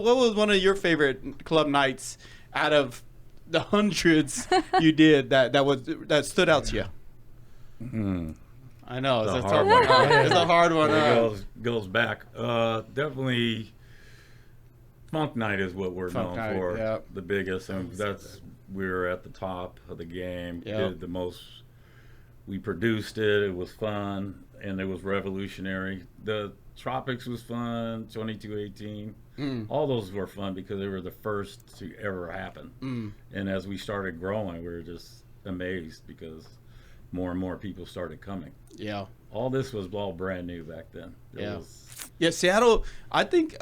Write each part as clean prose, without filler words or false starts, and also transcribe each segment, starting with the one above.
What was one of your favorite club nights out of the hundreds you did that stood out to you? I know it's a tough one. It's a hard one. It goes back. Definitely, Funk Night is what we're known for. Yeah. The biggest, and we were at the top of the game. Yep. Did the most. We produced it. It was fun, and it was revolutionary. The Tropics was fun. 2218. All those were fun because they were the first to ever happen. And as we started growing, we were just amazed because more and more people started coming. Yeah. All this was all brand new back then. Yeah, Seattle, I think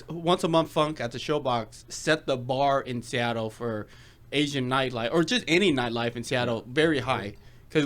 Once a Month Funk at the Showbox set the bar in Seattle for Asian nightlife, or just any nightlife in Seattle, very high. Because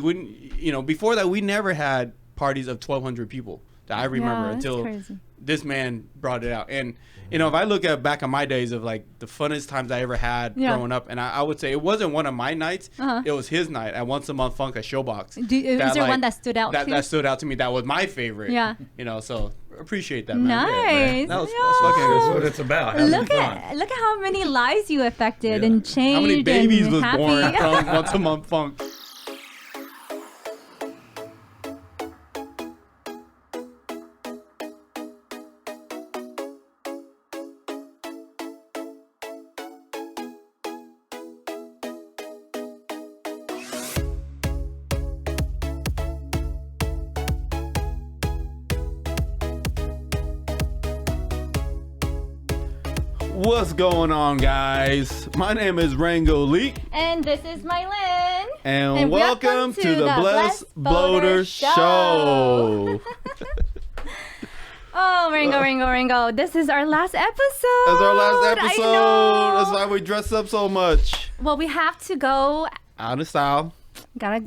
before that, we never had parties of 1,200 people that I remember until this man brought it out. And if I look back on my days of like the funnest times I ever had growing up, and I would say it wasn't one of my nights, it was his night at Once a Month Funk at Showbox. Is there one that stood out to you? That stood out to me. That was my favorite. Yeah. So appreciate that, man. Nice. That was fucking that's what it's about. Look at how many lives you affected and changed. How many babies and was happy. born from Once a Month Funk. What's going on, guys? My name is Rango Lee. And this is Mylin. And welcome to the Blessed Bloater Show. Oh, Rango. This is our last episode. That's our last episode. I know. That's why we dress up so much. Well, we have to go Out of style. Gotta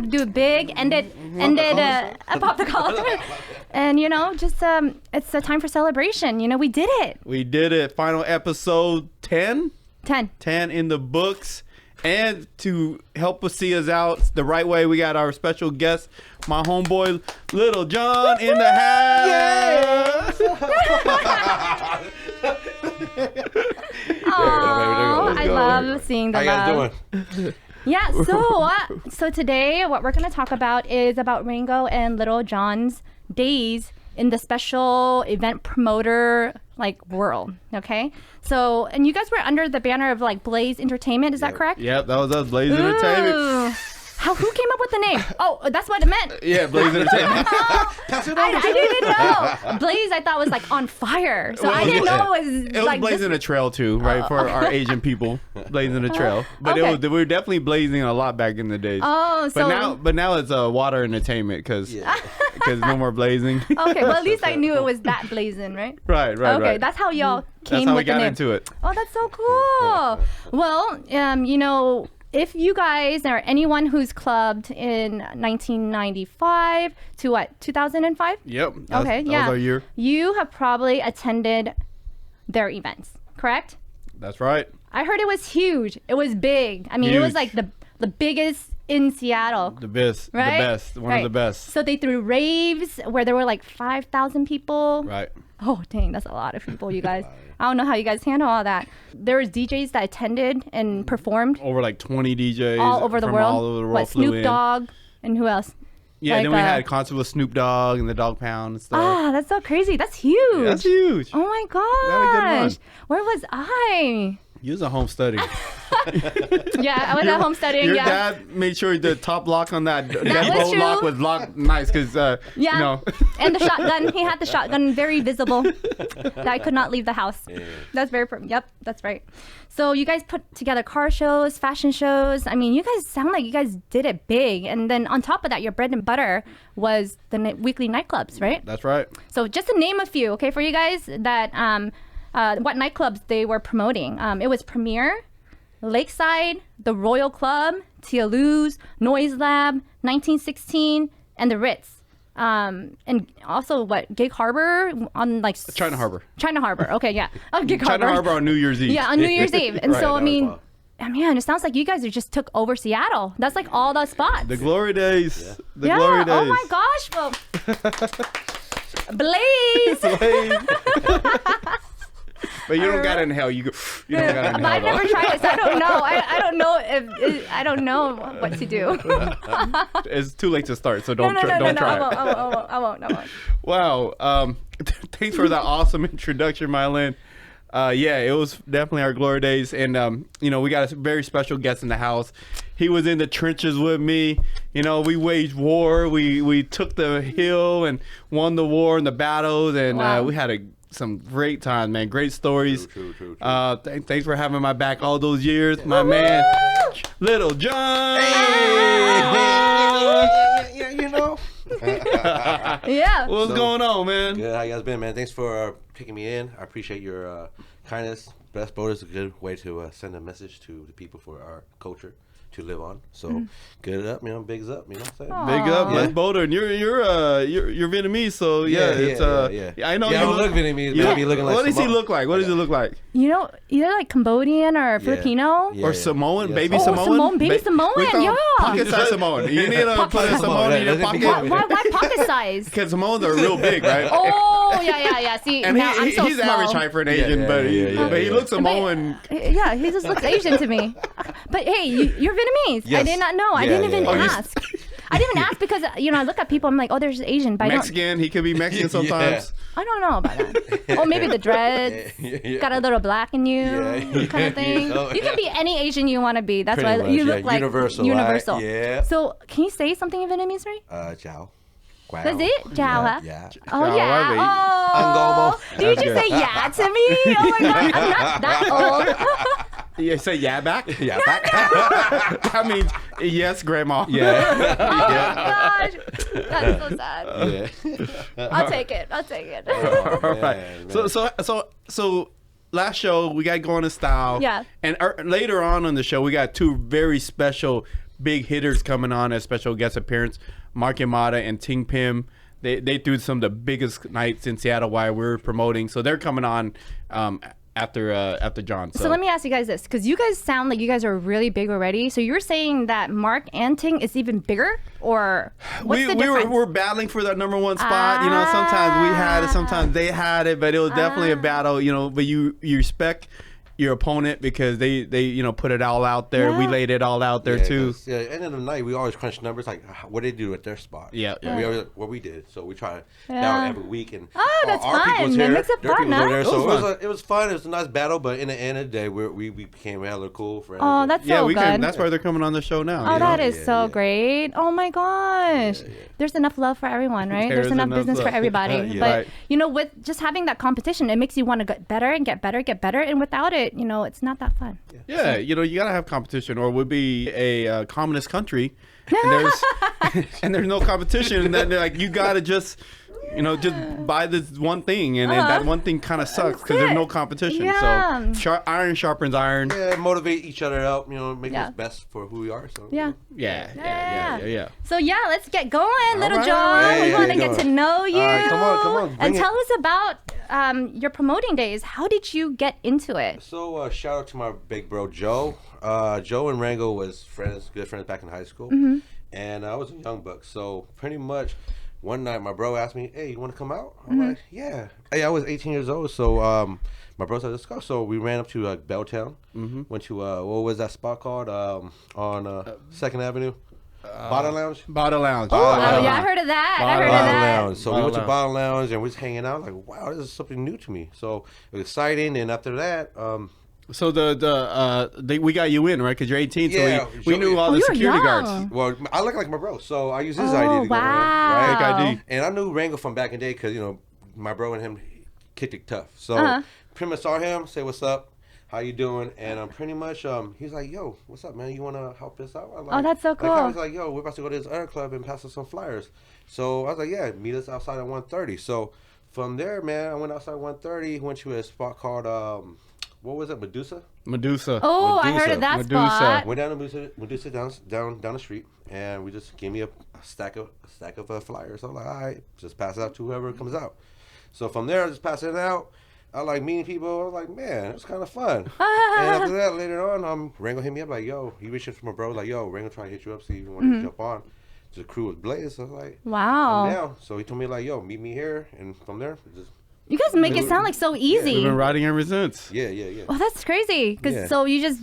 do it big, end it pop the collar. And it's a time for celebration. We did it. We did it. Final episode 10. 10 in the books. And to help us see us out the right way, we got our special guest, my homeboy Lil John in the house. Oh, I love seeing the How love. you guys doing? Yeah, so today what we're going to talk about is about Rango and Lil John's days in the special event promoter world, okay? So, and you guys were under the banner of Blaze Entertainment, is that correct? Yep, that was us, Blaze Entertainment. Who came up with the name? Oh, that's what it meant. Yeah, Blaze Entertainment. I didn't know. Blaze, I thought was on fire. So I didn't know it was blazing a trail too, right? For our Asian people, blazing a trail. But we were definitely blazing a lot back in the days. Oh, but now it's water entertainment because no more blazing. Okay, well at least I knew it was that blazing, right? Right. Okay, that's how y'all came with the name. That's how we got into it. Oh, that's so cool. Well, if you guys or anyone who's clubbed in 1995 to 2005? Yep. That was our year. You have probably attended their events, correct? That's right. I heard it was huge. It was big. I mean, It was the biggest in Seattle. The best. Right? The best. One of the best. So they threw raves where there were 5,000 people. Right. Oh, dang, that's a lot of people, you guys. I don't know how you guys handle all that. There was DJs that attended and performed. Over 20 DJs. All over the world. All over the world. What, Snoop Dogg and who else? Yeah, and then we had concerts with Snoop Dogg and the Dog Pound and stuff. Ah, that's so crazy. That's huge. Yeah, that's huge. Oh my We had a good run. gosh. Where was I? You was a home study. Yeah, I was at home studying. Your Yeah. dad made sure the top lock on that was bolt true. lock was locked nice because, And the shotgun. He had the shotgun very visible that I could not leave the house. Yeah. That's very, yep, that's right. So you guys put together car shows, fashion shows. I mean, you guys sound like you guys did it big. And then on top of that, your bread and butter was the weekly nightclubs, right? That's right. So just to name a few, okay, for you guys that, what nightclubs they were promoting. It was Premier, Lakeside, the Royal Club, Tia Lou's, Noice Lab, 1916, and the Reitz. And also Gig Harbor on China Harbor. China Harbor. Okay, yeah. Oh, Gig China Harbor on New Year's Eve. Yeah, on New Year's Eve. And Right. so I mean, man, it sounds like you guys just took over Seattle. That's all the spots. The glory days. Yeah. The glory days. Oh my gosh. Well, Blaze. But you don't gotta inhale. You don't gotta But I've inhale. never tried it, so I don't know. I don't know I don't know what to do. It's too late to start, so No, don't no, no, don't no, try no. it. I won't. Wow. Thanks for that awesome introduction, Mylin. Yeah, it was definitely our glory days, and we got a very special guest in the house. He was in the trenches with me. We waged war. We took the hill and won the war and the battles, and Wow. we had some great time, man. Great stories. True. Thanks for having my back all those years, my man, Lil John. Yeah. What's going on, man? Good. How you guys been, man? Thanks for picking me in. I appreciate your kindness. Best Boat is a good way to send a message to the people for our culture to live on. So good up, bigs up. You know what I'm saying? Aw. Big up, Yeah. West Boulder, and you're Vietnamese, so yeah, it's yeah. I know Yeah, I you don't look Vietnamese, you but I be looking like What does he Samoan. look like? What does he look like? Either like Cambodian or Filipino. Yeah. Or Samoan, Yeah. baby Oh, Samoan, Samoan, baby Samoan, We call him yeah. pocket size Samoan. You need to put a Samoan in your Doesn't pocket mean- Why pocket size? because Samoans are real big, right? Oh, yeah. See, And now I'm so he's small. average height for an Asian, yeah, but yeah. he looks Samoan. Yeah, he just looks Asian to me. But hey, you're Vietnamese. I Yes. did not know. I Yeah, didn't even yeah. Oh, ask. I didn't even ask because I look at people. I'm like, oh, there's Asian, but Mexican, he could be Mexican sometimes. I don't know about that. Or maybe the dreads. Yeah. Got a little black in you, Yeah. kind of thing. know. You can be any Asian you want to be. That's Pretty why much, you look yeah. like Universal, Universal. right? Yeah. So can you say something in Vietnamese, right? Ciao. Wow. That's it? Ciao, huh? Yeah. Oh Ciao, yeah. baby. Oh, Angomo. did you just say yeah to me? Oh my god, I'm not that old. You say yeah back? Yeah. Back. That means yes, grandma. Yeah. Oh gosh, that's so sad. Yeah. I'll take it. All right. Man. So last show we got going in style. Yeah. And later on the show we got two very special big hitters coming on as special guest appearance. Mark Yamaha and Tingpem. They threw some of the biggest nights in Seattle while we were promoting. So they're coming on after John. So let me ask you guys this, because you guys sound like you guys are really big already. So you're saying that Mark and Ting is even bigger, or what's the difference? we're battling for that number one spot. Sometimes we had it, sometimes they had it, but it was definitely a battle. But you respect your opponent because they put it all out there. Yeah. We laid it all out there too. Yeah, end of the night, we always crunch numbers like what they do at their spot. Yeah. We always, what we did. So we try to Yeah. battle every week, and Oh, that's our fun. people's That here, makes it their fun, people's huh? there. It So was it was fun. It was a nice battle, but in the end of the day, we became hella cool friends. Oh, that's Yeah, so we good. can. That's why they're coming on the show now. Oh, you know? that is Yeah, so yeah. great. Oh my gosh. Yeah. There's enough love for everyone, right? There's There's enough enough business for love. everybody. Yeah. But, Right. with just having that competition, it makes you want to get better and get better, get better. And without it, it's not that fun. Yeah, you gotta have competition, or we'd be a communist country. And there's no competition. And then they're like, you gotta just buy this one thing, and then that one thing kind of sucks because there's no competition. Yeah. So iron sharpens iron. Yeah, motivate each other out. Make Yeah. us best for who we are. So Yeah. Yeah. So let's get going, Little right, John. all right. We Yeah, want to yeah, get go to know you. come on, And bring it. tell us about your promoting days. How did you get into it? So shout out to my big bro Joe. Joe and Rango was good friends back in high school, and I was a young buck. So pretty much one night my bro asked me, "Hey, you want to come out?" I'm like, "Yeah." Hey, I was 18 years old, so my bro said, "Let's go." So we ran up to Belltown. Went to what was that spot called on 2nd Avenue? Bada Lounge. Bada Lounge. Oh, yeah, I heard of that. I heard of Bottle that. Lounge. So we Bottle went to Lounge. Bottle Lounge and we was hanging out like, wow, this is something new to me. So it was exciting. And after that, So we got you in, right? Because you're 18, Yeah, so we knew all Oh, the you were security young. guards. well, I look like my bro, so I use his Oh, ID to go in, wow. right? Fake ID. And I knew Rango from back in the day because my bro and him kicked it tough. So pretty much saw him, say what's up. How you doing? And pretty much, he's like, yo, what's up, man? You want to help us out? I'm like, Oh, that's so cool. I was like, yo, we're about to go to this other club and pass us some flyers. So I was like, yeah, meet us outside at 1:30. So from there, man, I went outside 1:30, went to a spot called, what was it, Medusa? Medusa. Oh, I Medusa. heard of that Medusa. spot. Went down to Medusa down the street, and we just gave me a stack of flyers. I'm like, all right, just pass it out to whoever comes out. So from there, I just passed it out. I like meeting people. I was like, man, it's kind of fun. And after that, later on, Rango hit me up like, yo, he reached out to my bro, like, yo, Rango trying to hit you up, see if you want to jump on. The crew was blazed. So I was like, Wow. I'm down. So he told me like, yo, meet me here, and from there, just You guys make it sound like so easy. We've been riding ever since. Yeah. Oh, that's crazy. Because Yeah. so you just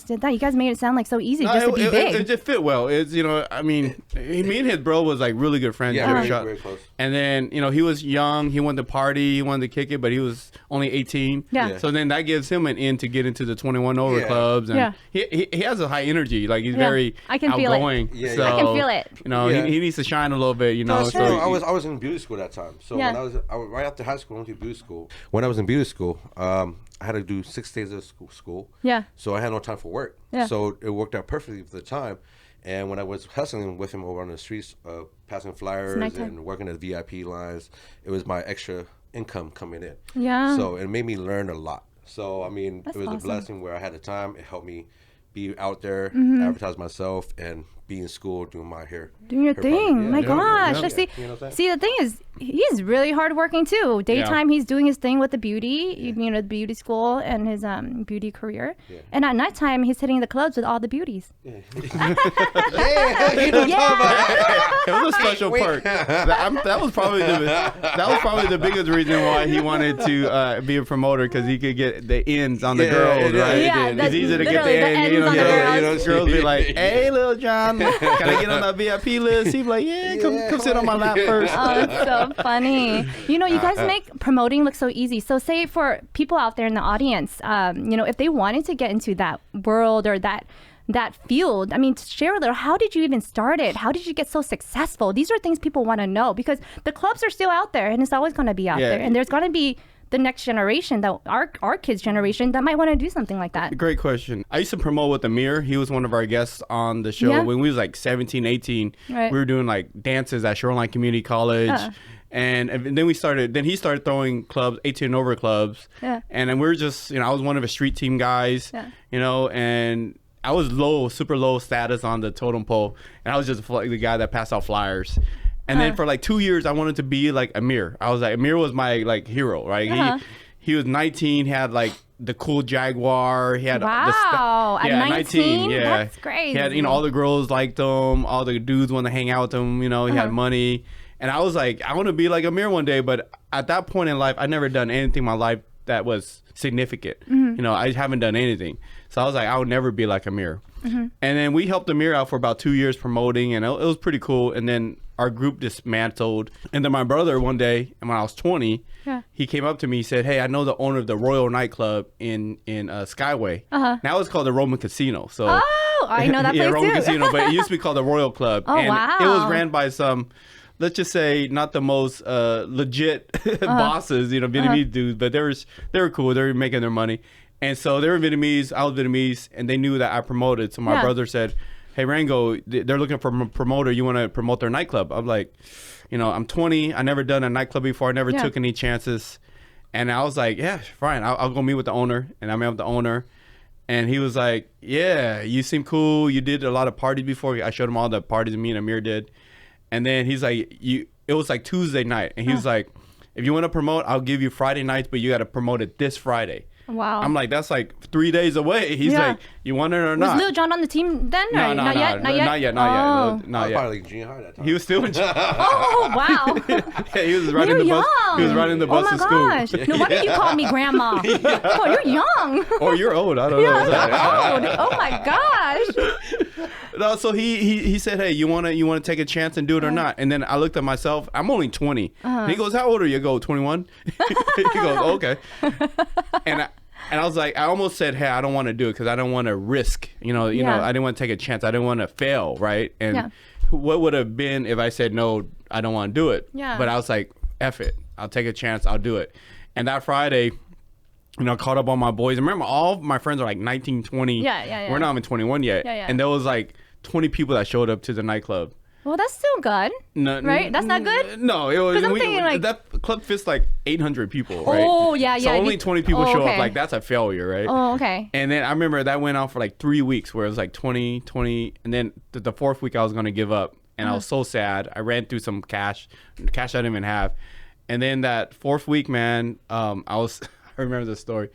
did that. You guys made it sound like so easy just to be big. It just fit well. It's, you know, I mean, me and his bro was like really good friends. Yeah, Very very close. And then, you know, he was young. He wanted to party. He wanted to kick it, but he was only 18. Yeah. So then that gives him an in to get into the 21 over Yeah. clubs. And Yeah. he has a high energy. Like, he's Yeah. very I can feel it. outgoing. Yeah, So, I can feel it. You know, Yeah. he needs to shine a little bit, you know. That's So true. I was in beauty school that time. So Yeah. when I was right after high school, I went to beauty school. When I was in beauty school, I had to do 6 days of school. Yeah. So I had no time for work. Yeah. So it worked out perfectly for the time. And when I was hustling with him over on the streets, passing flyers nighttime. and working at VIP lines, it was my extra income coming in. Yeah. So it made me learn a lot. So I mean, That's it was awesome. a blessing where I had the time. It helped me be out there, Mm-hmm. advertise myself, and be in school doing my hair. Doing your hair thing. project. My Yeah. gosh. Yeah. I see. You know what I'm saying? See, the thing is, he's really hardworking too. Daytime, he's doing his thing with the beauty, you know, the beauty school and his beauty career. Yeah. And at nighttime, he's hitting the clubs with all the beauties. Yeah, you know what I'm talking about. it was a special perk. That was probably the biggest reason why he wanted to be a promoter, because he could get the ends on the Yeah, girls, yeah, right? yeah, It's that's easy to get the literally the end. You ends know, on the girls. girls be like, "Hey, Lil John, can I get on that VIP list?" He'd be like, "Yeah, come sit on my lap first." Oh, it's so funny. You know, you guys make promoting look so easy. So say for people out there in the audience, you know, if they wanted to get into that world or that field, I mean, share a little, how did you even start it? How did you get so successful? These are things people want to know, because the clubs are still out there and it's always going to be out Yeah. there. And there's going to be the next generation, that our kids' generation, that might want to do something like that. Great question. I used to promote with Amir. He was one of our guests on the show Yeah. when we was like 17, 18. Right. We were doing like dances at Shoreline Community College. And then he started throwing clubs, 18 and over clubs. Yeah. And then we were just, you know, I was one of the street team guys, Yeah. you know, and I was super low status on the totem pole. And I was just the guy that passed out flyers. And then for like 2 years, I wanted to be like Amir. I was like, Amir was my like hero, right? He was 19, he had like the cool Jaguar. He had Wow, at 19? yeah. That's crazy. He had, you know, all the girls liked him, all the dudes wanted to hang out with him, you know, he had money. And I was like, I want to be like Amir one day. But at that point in life, I never done anything in my life that was significant. You know, I haven't done anything. So I was like, I would never be like Amir. And then we helped Amir out for about 2 years promoting, and it was pretty cool. And then our group dismantled. And then my brother one day, when I was 20, he came up to me, he said, "Hey, I know the owner of the Royal nightclub in Skyway. Now it's called the Roman Casino." So Oh, I know that yeah, place Roman too. Casino, but it used to be called the Royal Club. Oh, and wow. it was ran by some, let's just say, not the most legit bosses, you know, Vietnamese dudes, but they were cool. They were making their money. And so they were Vietnamese, I was Vietnamese, and they knew that I promoted. So my brother said, "Hey, Rango, they're looking for a promoter. You want to promote their nightclub?" I'm like, you know, I'm 20. I never done a nightclub before. I never took any chances. And I was like, yeah, fine. I'll go meet with the owner. And I met with the owner. And he was like, "Yeah, you seem cool. You did a lot of parties before." I showed him all the parties me and Amir did. And then he's like, it was like Tuesday night. And he was like, "If you want to promote, I'll give you Friday nights, but you got to promote it this Friday." Wow. I'm like, that's like 3 days away. He's like, "You want it or Was not?" Lil John on the team then? Or No, not yet? Not yet? Not yet. Oh. I was Not yet. probably like junior high that time. He was still in. Oh, wow. Yeah, he was riding the bus. young. He was riding the bus oh to my school. gosh. No wonder you call me grandma. Oh, you're young. Or you're old. I don't know. Oh my gosh. No, so he said, "Hey, you wanna take a chance and do it or not?" And then I looked at myself. I'm only 20. And he goes, "How old are you?" I go, 21. He goes, "Okay." And I was like, I almost said, "Hey, I don't want to do it because I don't want to risk. You know, I didn't want to take a chance. I didn't want to fail, right?" And what would have been if I said no? I don't want to do it. Yeah. But I was like, "F it. I'll take a chance. I'll do it." And that Friday, you know, caught up on my boys. And remember, all of my friends are like 19, 20. Yeah. We're not even 21 yet. Yeah. And there was like 20 people that showed up to the nightclub. Well, that's still good. No, Right? That's not good? No, it was. 'Cause I'm thinking, like- that club fits like 800 people, right? Oh, yeah. So only 20 people show okay. up. Like, that's a failure, right? Oh, okay. And then I remember that went on for like 3 weeks, where it was like 20, and then the fourth week I was gonna give up, and I was so sad. I ran through some cash I didn't even have, and then that fourth week, man, I remember this story.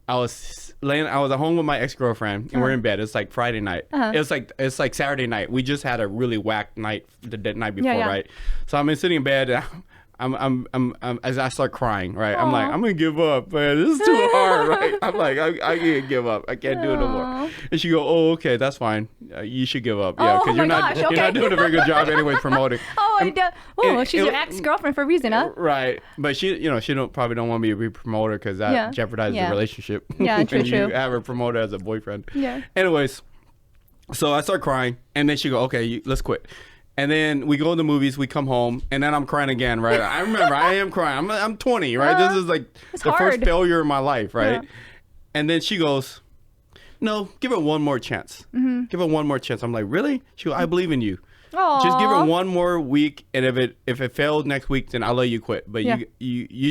I was at home with my ex-girlfriend, and we're in bed. It's like Friday night. It's like Saturday night. We just had a really whacked night the night before, right? So I'm sitting in bed. And as I start crying, right? I'm like, I'm gonna give up, man. This is too hard, right? I'm like, I can't give up. I can't do it no more. And she go, oh, okay, that's fine. You should give up, yeah, because you're not doing a very good job anyway promoting. She's your ex-girlfriend for a reason, huh? Right, but she probably don't want me to be a promoter because that jeopardizes the relationship. Yeah, true. You have her promoted as a boyfriend. Yeah. Anyways, so I start crying, and then she go, okay, let's quit. And then we go to the movies, we come home, and then I'm crying again, right? I remember I am crying. I'm 20, right? This is like the first failure in my life, right? Yeah. And then she goes, no, give it one more chance. Give it one more chance. I'm like, really? She goes, I believe in you. Aww. Just give it one more week, and if it fails next week, then I'll let you quit. But you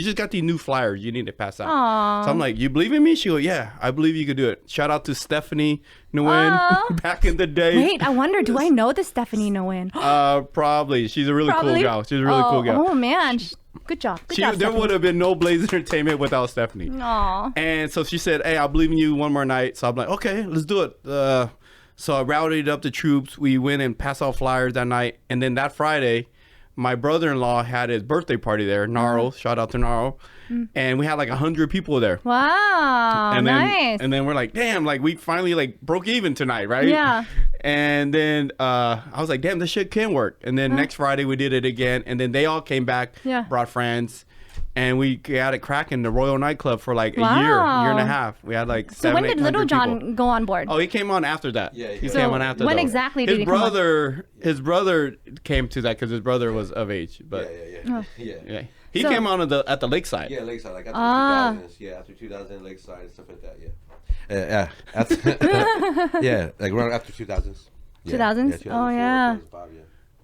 just got these new flyers you need to pass out. Aww. So I'm like, you believe in me? She goes, yeah, I believe you could do it. Shout out to Stephanie Nguyen back in the day. Wait, I wonder, do I know the Stephanie Nguyen? Probably. She's a really cool gal. She's a really cool gal. Oh man, good job. There would have been no Blaze Entertainment without Stephanie. Aww. And so she said, hey, I believe in you one more night. So I'm like, okay, let's do it. So I routed up the troops. We went and passed out flyers that night. And then that Friday, my brother-in-law had his birthday party there. Gnarl, shout out to Gnarl. And we had like 100 people there. Wow, and then, nice. And then we're like, damn, like we finally like broke even tonight, right? Yeah. And then I was like, damn, this shit can work. And then next Friday we did it again. And then they all came back, brought friends. And we got it cracking the Royal nightclub for like a year and a half. We had like 700-800 So when did Little John people go on board? Oh, he came on after that. Yeah, he came on after that. When exactly did he come on? His brother came to that because his brother was of age. But Yeah. He came on at the lakeside. Yeah, lakeside, like after 2000s. Yeah, after 2000, lakeside and stuff like that. Yeah. Like around after 2000s. 2000s? Oh yeah. 2005,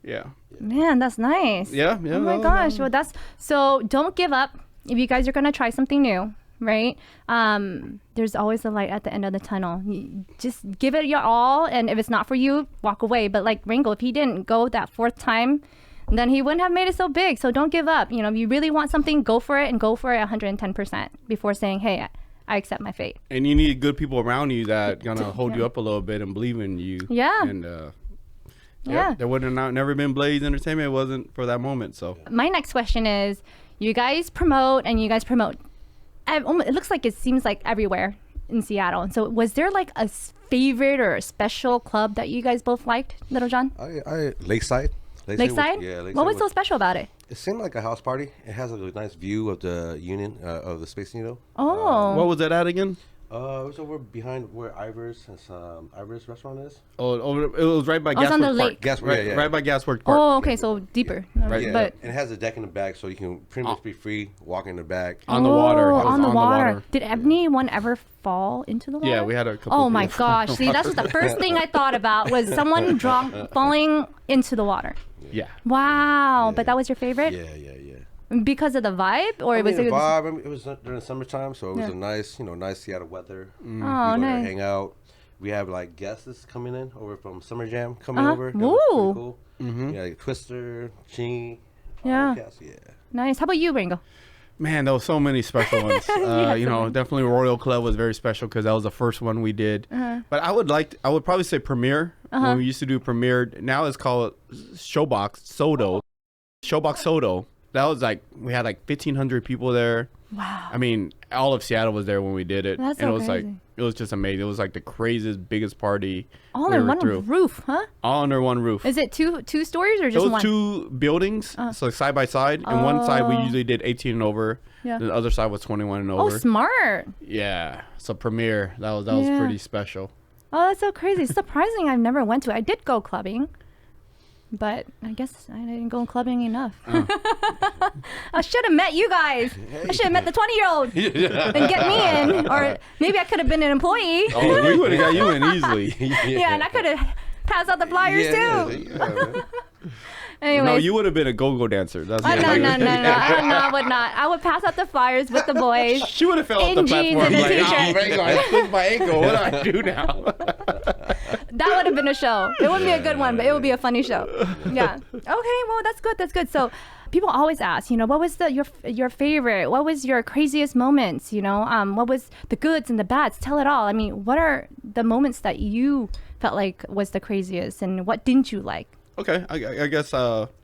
Yeah. Man, that's nice. Yeah. Oh my gosh. Well, so don't give up. If you guys are going to try something new, right? There's always a light at the end of the tunnel. You just give it your all. And if it's not for you, walk away. But like Rango, if he didn't go that fourth time, then he wouldn't have made it so big. So don't give up. You know, if you really want something, go for it and go for it 110% before saying, hey, I accept my fate. And you need good people around you that going to hold you up a little bit and believe in you. Yeah. And there would have never been Blaze Entertainment. It wasn't for that moment. So my next question is, you guys promote. It looks like it seems like everywhere in Seattle. And so was there like a favorite or a special club that you guys both liked, Little John? Lakeside. Lakeside? Lakeside. What was so special about it? It seemed like a house party. It has a nice view of the Union, of the Space Needle. Oh. What was that at again? It was over behind where Ivor's restaurant is. Oh, it was right by on the Gasworks lake. Park. Right by Gasworks Park. Oh, okay, so deeper. Right. Yeah, But and it has a deck in the back, so you can pretty much be free walking in the back. On the water. On the water. Did anyone ever fall into the water? Yeah, we had a couple. Oh my gosh! See, that's the first thing I thought about was someone falling into the water. Yeah. Wow, Yeah. but that was your favorite? Yeah. Because of the vibe, or I was mean, it? the vibe. I mean, it was during the summertime, so it was a nice, nice Seattle weather. Oh, We go there, nice. hang out. We have like guests coming in over from Summer Jam coming over. That Woo. was pretty cool. Yeah, like Twister, Ching. Yeah. Yeah. Nice. How about you, Rango? Man, there was so many special ones. Definitely Royal Club was very special because that was the first one we did. But I would probably say Premiere. When we used to do Premiere, now it's called Showbox Soto. That was like, we had like 1,500 people there. Wow. I mean, all of Seattle was there when we did it. That's and so it was crazy. like, it was just amazing. It was like the craziest, biggest party. All we in ever one threw. roof, huh? All under one roof. Is it two stories or just Those one? two buildings, so side by side. And one side we usually did 18 and over. Yeah. The other side was 21 and Oh, over. smart. Yeah. So Premiere, that was Yeah. pretty special. Oh, that's so crazy. It's surprising I've never went to it. I did go clubbing, but I guess I didn't go clubbing enough. I should have met you guys. I should have met the 20-year-old and get me in. Or maybe I could have been an employee. Oh, we would have got you in easily. Yeah, and I could have passed out the flyers too. Anyways. No, you would have been a go-go dancer. That's No, what I would not. I would pass out the flyers with the boys. She would have fell off In the jeans platform and a like, t-shirt. oh, Rango, I twisted my ankle. What do I do now? That would have been a show. It wouldn't be a good one, but it would be a funny show. Yeah. Okay, well, that's good. That's good. So people always ask, what was your favorite? What was your craziest moments? What was the goods and the bads? Tell it all. I mean, what are the moments that you felt like was the craziest, and what didn't you like? Okay, I guess.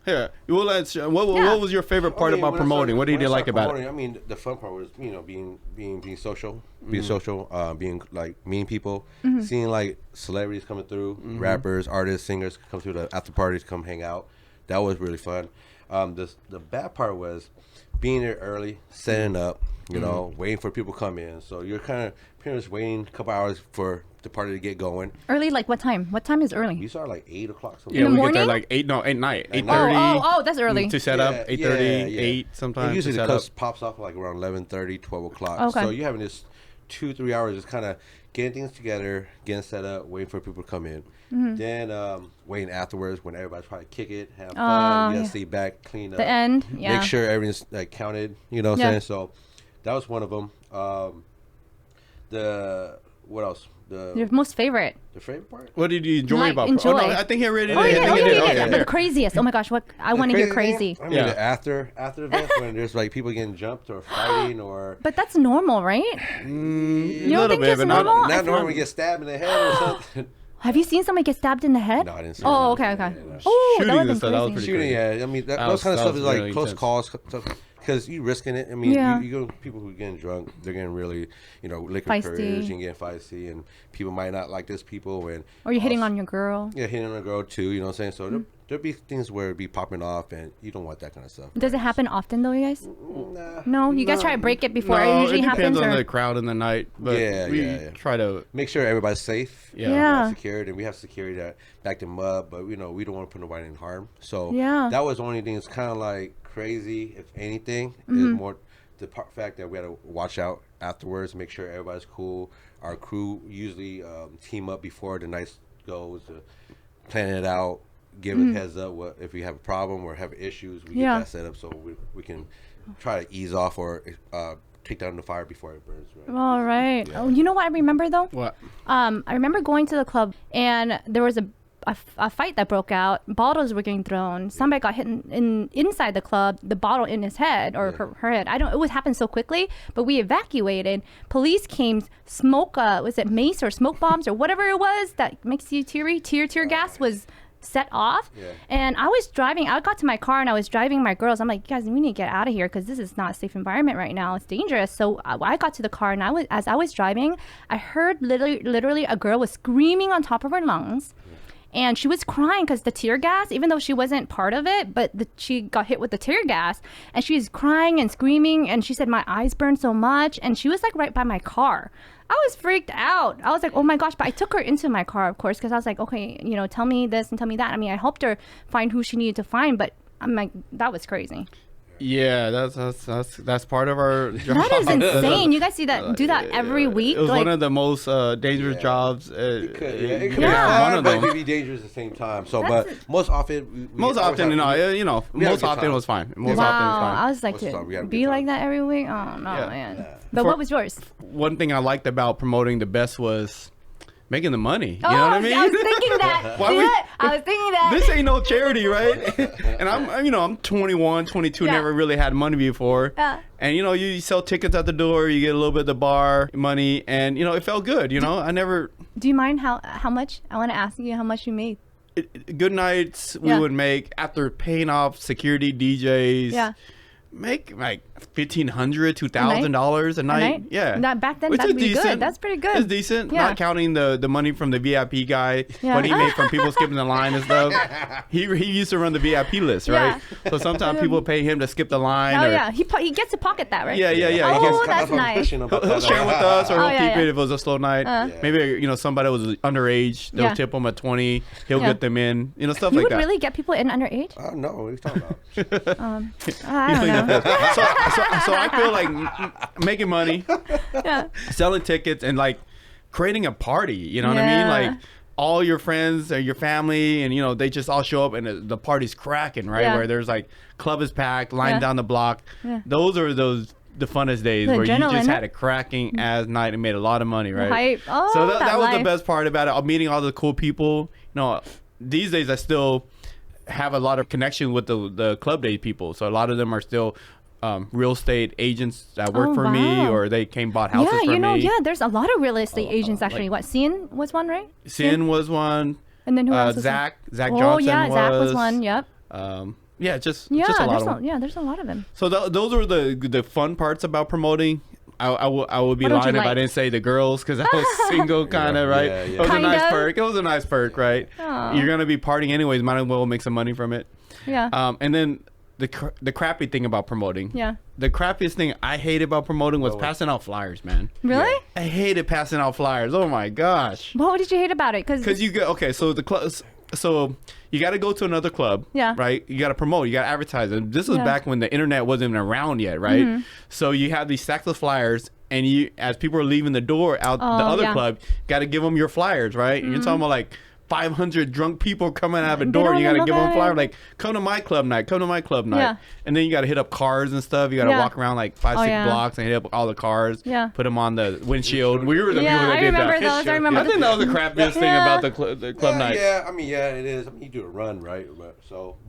Here, we'll let you, what was your favorite part about promoting? What did you like about it? I mean, the fun part was being social, being like meeting people, seeing like celebrities coming through, rappers, artists, singers come through the after parties, come hang out. That was really fun. The bad part was being there early, setting up, waiting for people to come in. So you're kind of pretty much waiting a couple hours for the party to get going. Early, like what time? What time is early? You start like 8 o'clock. Yeah, the we morning? get there like 8:30. Oh, that's early. To set up 8:30, 8 sometimes. And usually to the set club up. pops off like around 11:30, 12 o'clock. Okay. So you're having this 2-3 hours just kind of getting things together, getting set up, waiting for people to come in. Then waiting afterwards when everybody's probably kick it, have fun, you gotta sit back, clean up. The end, yeah. Make sure everything's like counted, you know what I'm saying? So that was one of them. What else? Your most favorite. The favorite part? What did you enjoy Like, about? enjoy. Oh, no, I think he already did. Oh, I yeah, think oh, he yeah, did. yeah, Okay, yeah. But the craziest. Oh my gosh, what I want to hear crazy. I mean, Yeah. the after events when there's like people getting jumped or fighting or But that's normal, right? A You don't little think bit, it's but normal? I not feel- normally get stabbed in the head or something. Have you seen somebody get stabbed in the head? No, I didn't see Oh, that. okay, okay. Yeah, no. Oh, that Shooting would and have stuff, been that was crazy. pretty Shooting, crazy. yeah. I mean, That those kind of was stuff is like really close intense. calls because you risking it. I mean, Yeah. you go people who are getting drunk, they're getting really, liquor Feisty. courage and getting feisty, and people might not like this people. And Or you're hitting on your girl. yeah, hitting on a girl too. You know what I'm saying? So there'll be things where it be popping off, and you don't want that kind of stuff. Does it happen often though, you guys? Nah. No, you guys try to break it before it No, usually it depends happens. on Or the crowd and the night. But Yeah, we yeah. try to. Make sure everybody's safe. Yeah. Yeah. Secured, and we have security that back them up, but we don't want to put nobody in harm. So Yeah. that was the only thing that's kind of like crazy, if anything, is more the fact that we had to watch out afterwards, make sure everybody's cool. Our crew usually team up before the night goes to plan it out, give a heads up if we have a problem or have issues, we Yeah. get that set up so we can try to ease off or take down the fire before it burns. Right? All right. Oh, you know what I remember though? What? I remember going to the club and there was a fight that broke out. Bottles were getting thrown. Somebody got hit inside the club. The bottle in his head or her head. I don't. It would happen so quickly. But we evacuated. Police came. Smoke. Was it mace or smoke bombs or whatever it was that makes you teary? Tear gas was set off. Yeah. And I was driving. I got to my car and I was driving my girls. I'm like, guys, we need to get out of here because this is not a safe environment right now. It's dangerous. So I got to the car and as I was driving, I heard literally a girl was screaming on top of her lungs. And she was crying because the tear gas, even though she wasn't part of it, but she got hit with the tear gas. And she was crying and screaming. And she said, my eyes burned so much. And she was like right by my car. I was freaked out. I was like, oh my gosh. But I took her into my car, of course, because I was like, okay, tell me this and tell me that. I mean, I helped her find who she needed to find. But I'm like, that was crazy. Yeah, that's part of our job. That is insane. You guys do that every week? It was Like, one of the most dangerous jobs. It could be Yeah. fun, one of but them. it could be dangerous at the same time. So, but most often, Most often, we have a good most often time. it was fine. Most wow. often it was fine. I was like, Most of the time we have a be good like time. that every week? Oh, no, Yeah. man. But For- what was yours? One thing I liked about promoting the best was making the money. You know Oh, what I mean? was thinking that. Why See we- that? I was thinking that. This ain't no charity, right? And I'm 21, 22, Yeah. never really had money before. Yeah. And you sell tickets at the door, you get a little bit of the bar money, and it felt good. I never. Do you mind how much? I want to ask you how much you made. Good nights we Yeah. would make after paying off security DJs. Yeah. Make like $1,500, $2,000 a night. Yeah. That back then, Which that'd is be decent. good. That's pretty good. It's decent. Yeah. Not counting the money from the VIP guy, Yeah. what he made from people skipping the line and stuff. He used to run the VIP list, right? Yeah. So sometimes people pay him to skip the line. Oh or, yeah, he gets to pocket that, right? Yeah. Oh, He gets, that's nice. he'll share with us, or Oh, he'll yeah, keep yeah. it if it was a slow night. Maybe somebody was underage. They'll Yeah. tip him at 20. He'll Yeah. get them in. Stuff You like would that. really get people in underage? No, what are you talking about? I don't know. So I feel like making money, Yeah. selling tickets, and like creating a party. You know what I mean? Yeah. Like all your friends or your family, and they just all show up, and the party's cracking, right? Yeah. Where there's like club is packed, line Yeah. down the block. Yeah. Those are the funnest days The where you adrenaline, just huh? had a cracking ass night and made a lot of money, right? Hype. Oh, So that was the life. best part about it. Meeting all the cool people. These days I still have a lot of connection with the club day people. So a lot of them are still real estate agents that work Oh, for me, wow. or they bought houses Yeah, for me. there's a lot of real estate agents actually. What, Cian was one, right? Sin was one. And then who else? Zach Johnson. Oh yeah, Zach was one. Yep. Yeah, just a lot of them. Yeah, there's a lot of them. So those were the fun parts about promoting. I would be What don't lying you if I like? didn't say the girls because I was single, kind of, right? yeah. It was a Kind nice of. perk. It was a nice perk, right? Aw. You're gonna be partying anyways. Might as well make some money from it. Yeah. And then the crappy thing about promoting. Yeah. The crappiest thing I hate about promoting was passing out flyers, man. Really? I hated passing out flyers. Oh my gosh. What did you hate about it? Because you go so the club. So you got to go to another club, Yeah. right? You got to promote, you got to advertise. And this was Yeah. back when the internet wasn't even around yet, right? So you have these stacks of flyers, and you, as people are leaving the door out the other yeah. club, got to give them your flyers, right? You're talking about like 500 drunk people coming out of a They door. don't You got to even give look them a at flyer, it. like come to my club night, come to my club night. Yeah. And then you got to hit up cars and stuff. You got to Yeah. walk around like 5, 6 yeah. blocks and hit up all the cars. Yeah. Put them on the windshield. We were the Yeah, people that I did remember that. those. I remember I think that was the crappiest thing Yeah. about the club night. Yeah, I mean, yeah, it is. I mean, you do a run, right?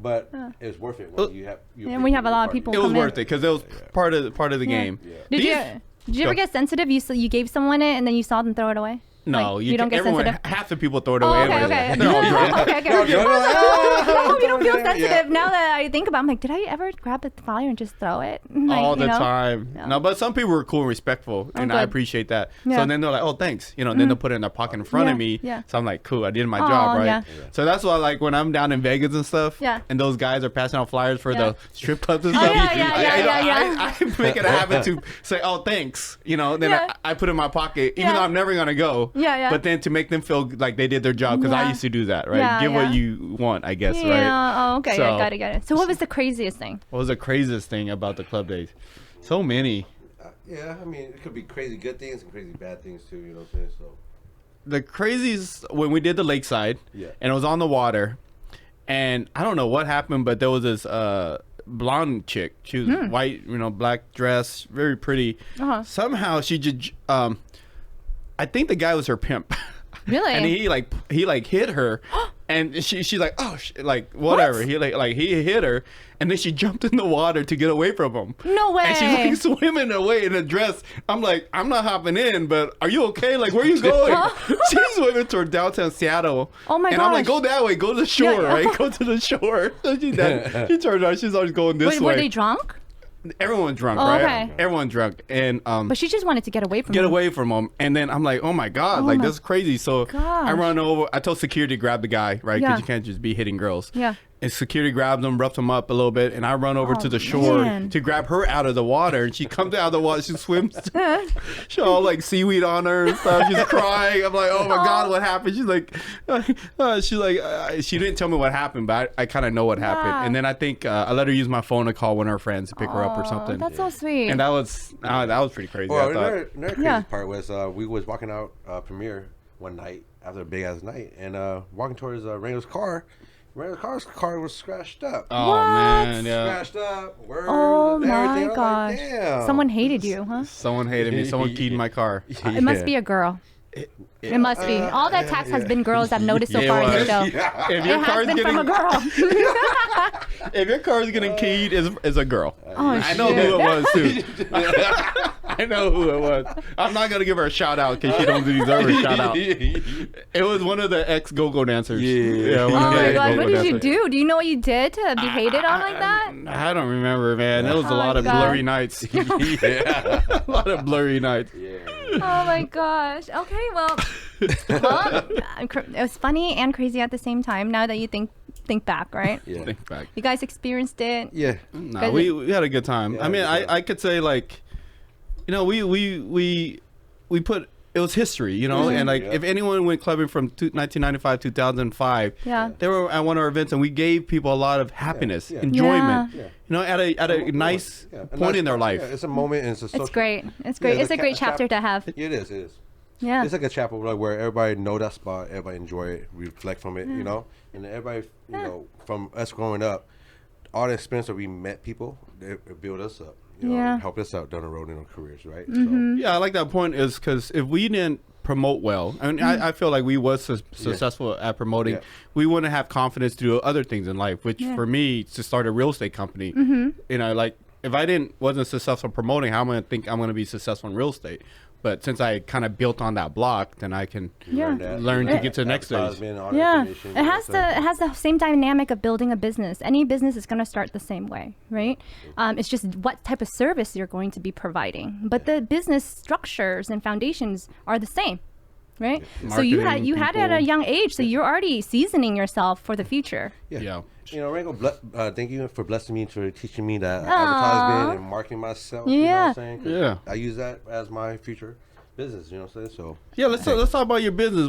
But it's worth it when you have. And we have a lot of people It was come in. worth it because it was part of the game. Did you ever Go. get sensitive? You gave someone it and then you saw them throw it away? No, Like, you don't get everyone, sensitive. half the people throw it Oh, away. okay, anyway. okay. They're all drunk. Okay, okay. No, you're like, I hope you don't feel yeah. sensitive. Now that I think about it, I'm like, did I ever grab the flyer and just throw it? Like, All the you know? time. Yeah. No, but some people were cool and respectful, and I good. appreciate that. Yeah. So then they're like, "Oh, thanks," and then they'll put it in their pocket in front of me. Yeah. So I'm like, "Cool, I did my Aw, job, right?" yeah. So that's why, like, when I'm down in Vegas and stuff, Yeah. and those guys are passing out flyers for Yeah. the strip clubs and Oh, stuff. yeah. I make it a habit to say, "Oh, thanks," then Yeah. I put it in my pocket, even Yeah. though I'm never gonna go. Yeah. But then to make them feel like they did their job, because I Yeah. used to do that, right? Yeah, Give yeah. what you want, I guess, right? Yeah. Oh, okay. So- I got it. So what was the craziest thing? What was the craziest thing about the club days? So many. Yeah, I mean, it could be crazy good things and crazy bad things too. You know what I'm saying? So. The craziest when we did the lakeside, Yeah. and it was on the water, and I don't know what happened, but there was this blonde chick. She was white, black dress, very pretty. Uh-huh. Somehow she just, I think the guy was her pimp. Really? And he hit her, and she's like, oh, like whatever. What? He hit her, and then she jumped in the water to get away from him. No way. And she's like swimming away in a dress. I'm like, I'm not hopping in, but are you okay? Like, where are you going? She's swimming toward downtown Seattle. Oh my And I'm like, gosh. go that way, go to the shore, Yeah. right? Go to the shore. So she turned around. She's always going this Wait, way. were they drunk? Everyone's drunk, Oh, right? okay. Everyone's drunk, and But she just wanted to get away from get him. away from him. And then I'm like, oh my god, Oh like my that's crazy. So I gosh. run over. I told security to grab the guy, right? Because Yeah. you can't just be hitting girls. Yeah. And security grabs him, roughs him up a little bit, and I run over to the shore man. to grab her out of the water. And she comes out of the water, she swims, she all like seaweed on her and stuff. She's crying. I'm like, oh my god, what happened? She's like, she didn't tell me what happened, but I kind of know what happened. Yeah. And then I think I let her use my phone to call one of her friends to pick her up or something. That's so sweet. And that was pretty crazy. Well, I thought. another crazy Yeah. part was we was walking out Premiere one night after a big ass night, and walking towards Rango's car. Rango's car was scratched up. Oh What? man, yeah. Scratched up. Words, Oh everything. my I was like, gosh. damn. Someone hated you, huh? Someone hated me. Someone keyed my car. It must be a girl. It must be. All the attacks has been girls I've noticed so Yeah, far it in the was. show. Yeah. If your It has car's been from a getting girl. if your car's getting keyed, is a girl. Oh, I know shit. who it was too. I know who it was. I'm not gonna give her a shout out because she don't deserve a shout out. It was one of the ex go-go dancers. Yeah. one Oh of the my ex god, go-go what did you dancers. do? Do you know what you did to be hated on like that? I don't remember, man. It was a Oh my lot of God. blurry nights. Yeah. A lot of blurry nights. Oh my gosh. Okay, well, it was funny and crazy at the same time. Now that you think back, right? Yeah. Think back. You guys experienced it. Yeah. No, we had a good time. Yeah, I mean, good time. I could say like, we put it was history, and like Yeah. if anyone went clubbing from 1995 2005, Yeah. they were at one of our events and we gave people a lot of happiness, Yeah. enjoyment, Yeah. at a nice Yeah. A point nice- in their life. Yeah, it's a moment and it's a social. It's great. It's great. Yeah, It's a great chapter to have. It is. It is. Yeah. It's like a chapter like where everybody know that spot, everybody enjoy it, reflect from it, and everybody, from us growing up, all the experience that we met people, it build us up, Yeah. help us out down the road in our careers, right? Yeah, I like that point is because if we didn't promote well, I mean, I feel like we was successful at promoting, Yeah. we wouldn't have confidence to do other things in life, which for me, to start a real estate company, like if I wasn't successful promoting, how am I going to think I'm going to be successful in real estate? But since I kind of built on that block, then I can learn to get to the next stage. Yeah, it has the same dynamic of building a business. Any business is going to start the same way, right? It's just what type of service you're going to be providing, but the business structures and foundations are the same, right? So you had it at a young age, so you're already seasoning yourself for the future. Yeah. You know, Rango, thank you for blessing me, for teaching me that advertisement and marketing myself. You know what I'm saying? Yeah. I use that as my future business. You know what I'm saying? So yeah, let's talk about your business.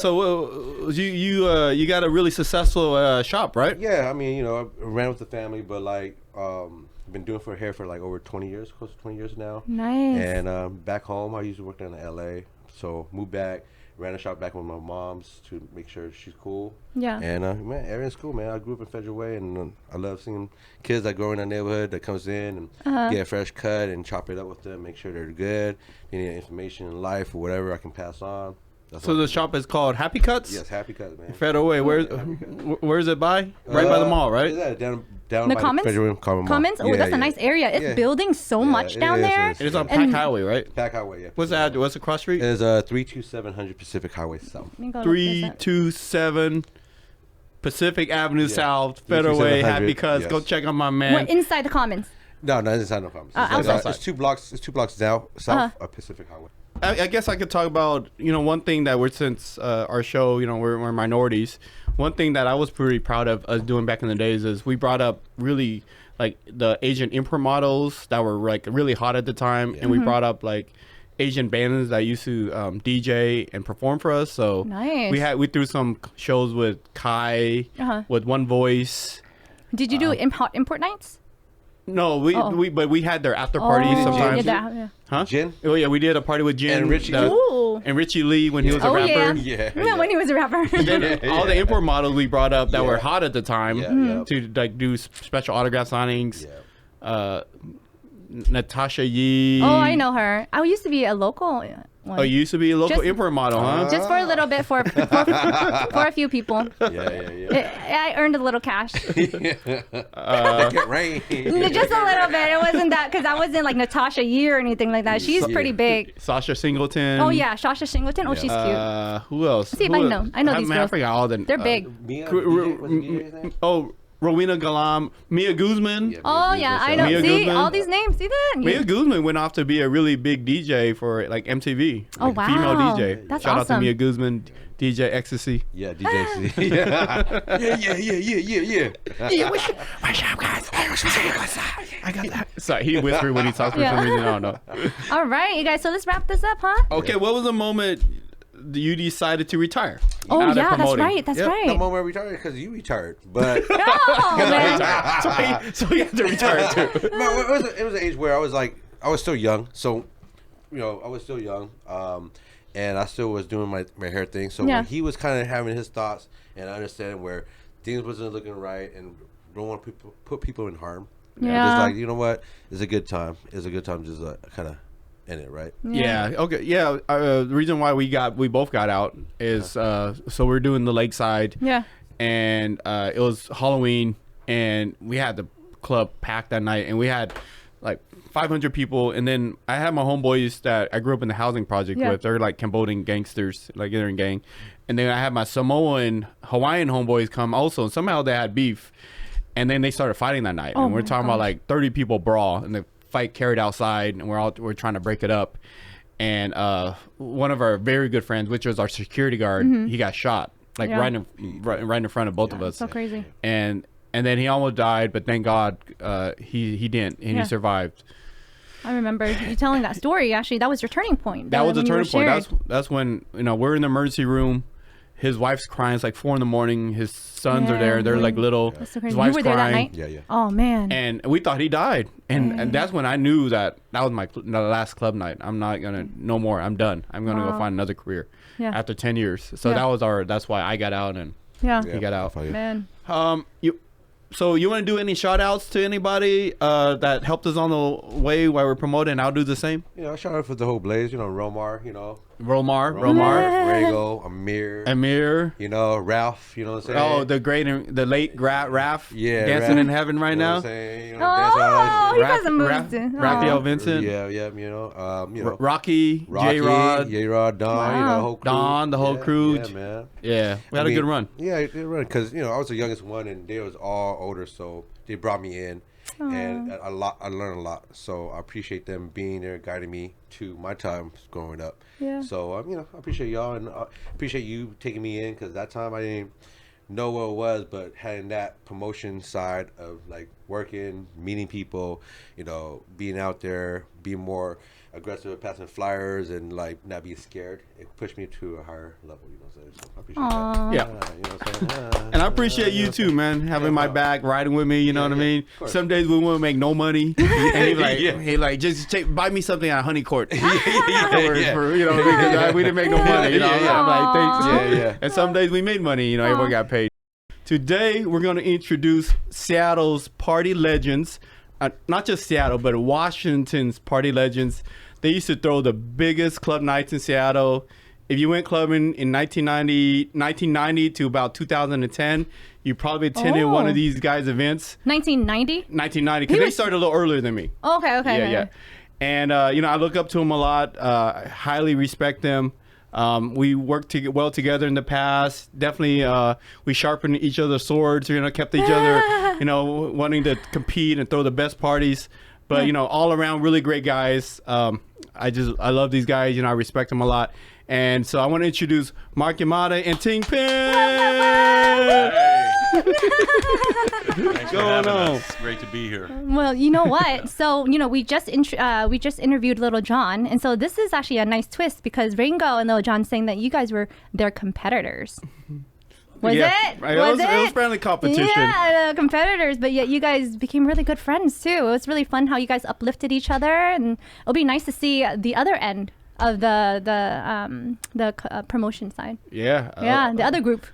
So you got a really successful shop, right? Yeah, I mean, you know, I ran with the family, but like I've been doing hair for like over 20 years, close to 20 years now. Nice. And back home, I used to work down in LA, so moved back. Ran a shop back with my mom's to make sure she's cool. Yeah. And man, everything's cool, man. I grew up in Federal Way, and I love seeing kids that grow in our neighborhood that comes in and get a fresh cut and chop it up with them, make sure they're good. They need information in life or whatever I can pass on. So the shop is called Happy Cuts? Yes, Happy Cuts, man. Federal Way. Where's it by? Right by the mall, right? Yeah, down The by Commons? the Federal Commons. Oh, that's a nice area. It's building so much it down is, there. it It's on Pack Highway, right? Pack Highway, yeah. What's that? What's the cross street? It's 32700 Pacific Highway South. Let me go look this up. 327 Pacific Avenue South, Federal Way, 32700, Happy Cuts. yes. Go check out my man. What, inside the Commons? No, it's inside no Commons. Outside. It's 2 blocks. It's 2 blocks down south of Pacific Highway. I guess I could talk about, one thing that since our show, we're minorities. One thing that I was pretty proud of us doing back in the days is we brought up really like the Asian import models that were like really hot at the time. And we brought up like Asian bands that used to DJ and perform for us. So nice. we threw some shows with Kai, with One Voice. Did you do import nights? No, we had their after parties sometimes. Yeah. Huh? Jin? Oh yeah, we did a party with Jin And Richie. and Richie Lee when he was a rapper. Yeah, when he was a rapper. And then all the import models we brought up that were hot at the time Yeah. to like do special autograph signings. Natasha Yee. Oh, I know her. I used to be a local one. Oh, you used to be a local import model, huh? Just for a little bit, for a few people. I earned a little cash. Get rain. Just a little bit. It wasn't that, because I wasn't like Natasha Yee or anything like that. She's pretty big. Sasha Singleton. Oh yeah, Sasha Singleton. Oh, she's cute. Who else? See if I know. I know these girls. I forgot all the. They're big. Rowena Galam, Mia Guzman. Oh yeah, I know. Mia See Guzman. all these names. See that? Mia Guzman went off to be a really big DJ for like MTV. Oh, like, female wow. DJ. That's Shout out to awesome. Mia Guzman, DJ Ecstasy. Yeah, DJ. Yeah. What's up, guys? I got that. Sorry, he whispered when he talks for some reason. I don't know. All right, you guys. So let's wrap this up, huh? Okay, what was the moment you decided to retire? Oh Out of yeah, that's promoting? right. That's The right. moment I retired because you retired, but Oh man. So he had to retire too. it was an age where I was still young, so I was still young, and I still was doing my hair thing. So when he was kind of having his thoughts and understanding where things wasn't looking right and don't want to put people in harm, just like, you know what, it's a good time. It's a good time just kind of in it, right? Yeah. Okay. Yeah. The reason why we both got out is so we're doing the Lakeside. Yeah. And it was Halloween, and we had the club packed that night, and we had like 500 people. And then I had my homeboys that I grew up in the housing project with. They're like Cambodian gangsters, like they're in gang. And then I had my Samoan, Hawaiian homeboys come also, and somehow they had beef, and then they started fighting that night. And we're talking about like 30 people brawl, and the fight carried outside, and we're trying to break it up. And one of our very good friends, which was our security guard, he got shot like right in front of both of us. So crazy. And then he almost died, but thank God he didn't, and he survived. I remember you telling that story. Actually, that was your turning point. That was the turning point. That's when we're in the emergency room. His wife's crying. It's like 4 a.m. His sons are there. They're like little. That's so crazy. His wife's You were there crying. that night? Yeah. Oh man. And we thought he died. And that's when I knew that was the last club night. I'm not gonna no more. I'm done. I'm gonna go find another career. Yeah. After 10 years. So that's why I got out, and he got out. Man. So you want to do any shout outs to anybody that helped us on the way while we're promoting? I'll do the same. You know, shout out for the whole Blaze. You know, Romar. You know, Romar. Rango, Amir. You know, Ralph. You know what I'm saying? Oh, the late Raph. Yeah, dancing Raph. in heaven right You know now. what I'm saying? You know, dancing all Oh, that he shit. hasn't moved. Raphael Oh. Vincent. Yeah, you know, Rocky, Rocky, J-Rod, J-Rod, Don, you know, the whole crew. Don, the whole Yeah, crew. Yeah, man. Yeah, we had a good run. Yeah, they run because you know I was the youngest one and they was all older, so they brought me in, and I learned a lot. So I appreciate them being there, guiding me to my time growing up. Yeah. So you know, I appreciate y'all and I appreciate you taking me in because that time I didn't know what it was, but having that promotion side of like working, meeting people, you know, being out there, being more aggressive at passing flyers and like not being scared, it pushed me to a higher level, you know what I'm saying? So I appreciate Aw. that. Yeah. You know what I'm saying? And I appreciate you too, man, having my back, riding with me. You know what I mean? course. Some days we won't make no money, and he like, Yeah. he like, just buy me something at Honey Court. yeah. For, you know, because we didn't make no money. You know, Yeah. I'm like, thanks. Yeah, yeah. And some days we made money. You know, everyone got paid. Today we're going to introduce Seattle's party legends, not just Seattle, but Washington's party legends. They used to throw the biggest club nights in Seattle. If you went clubbing in 1990 to about 2010, you probably attended one of these guys' events. 1990? 1990, because they started a little earlier than me. Okay. Yeah. And, you know, I look up to them a lot. I highly respect them. We worked well together in the past. Definitely, we sharpened each other's swords, you know, kept each other, you know, wanting to compete and throw the best parties. But, you know, all around really great guys. I love these guys. You know, I respect them a lot. And so I want to introduce Mark Yamaha and Tingpem. Thanks for having us. It's great to be here. Well, you know what? So, you know, we just interviewed Lil John, and so this is actually a nice twist because Rango and Lil John saying that you guys were their competitors. Was it? Right. It was friendly competition. Yeah, competitors, but yet you guys became really good friends too. It was really fun how you guys uplifted each other, and it'll be nice to see the other end of the promotion side. Yeah. Yeah, the other group.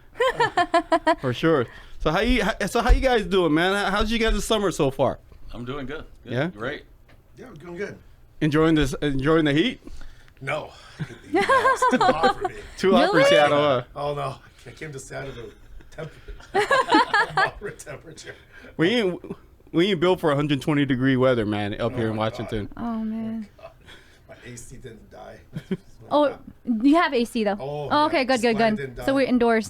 For sure. So how you guys doing, man? How's you guys' summer so far? I'm doing good. Yeah? Great. Yeah, I'm doing good. Enjoying the heat? No. It's too hot for me. Too hot for Really? Seattle, huh? Oh, no. I came to Seattle to moderate temperature. We ain't built for 120 degree weather, man, up here in my Washington. Oh man. My AC didn't die. Oh, you have AC though. Oh, Oh, yeah. okay, good. Slide didn't So die. we're indoors.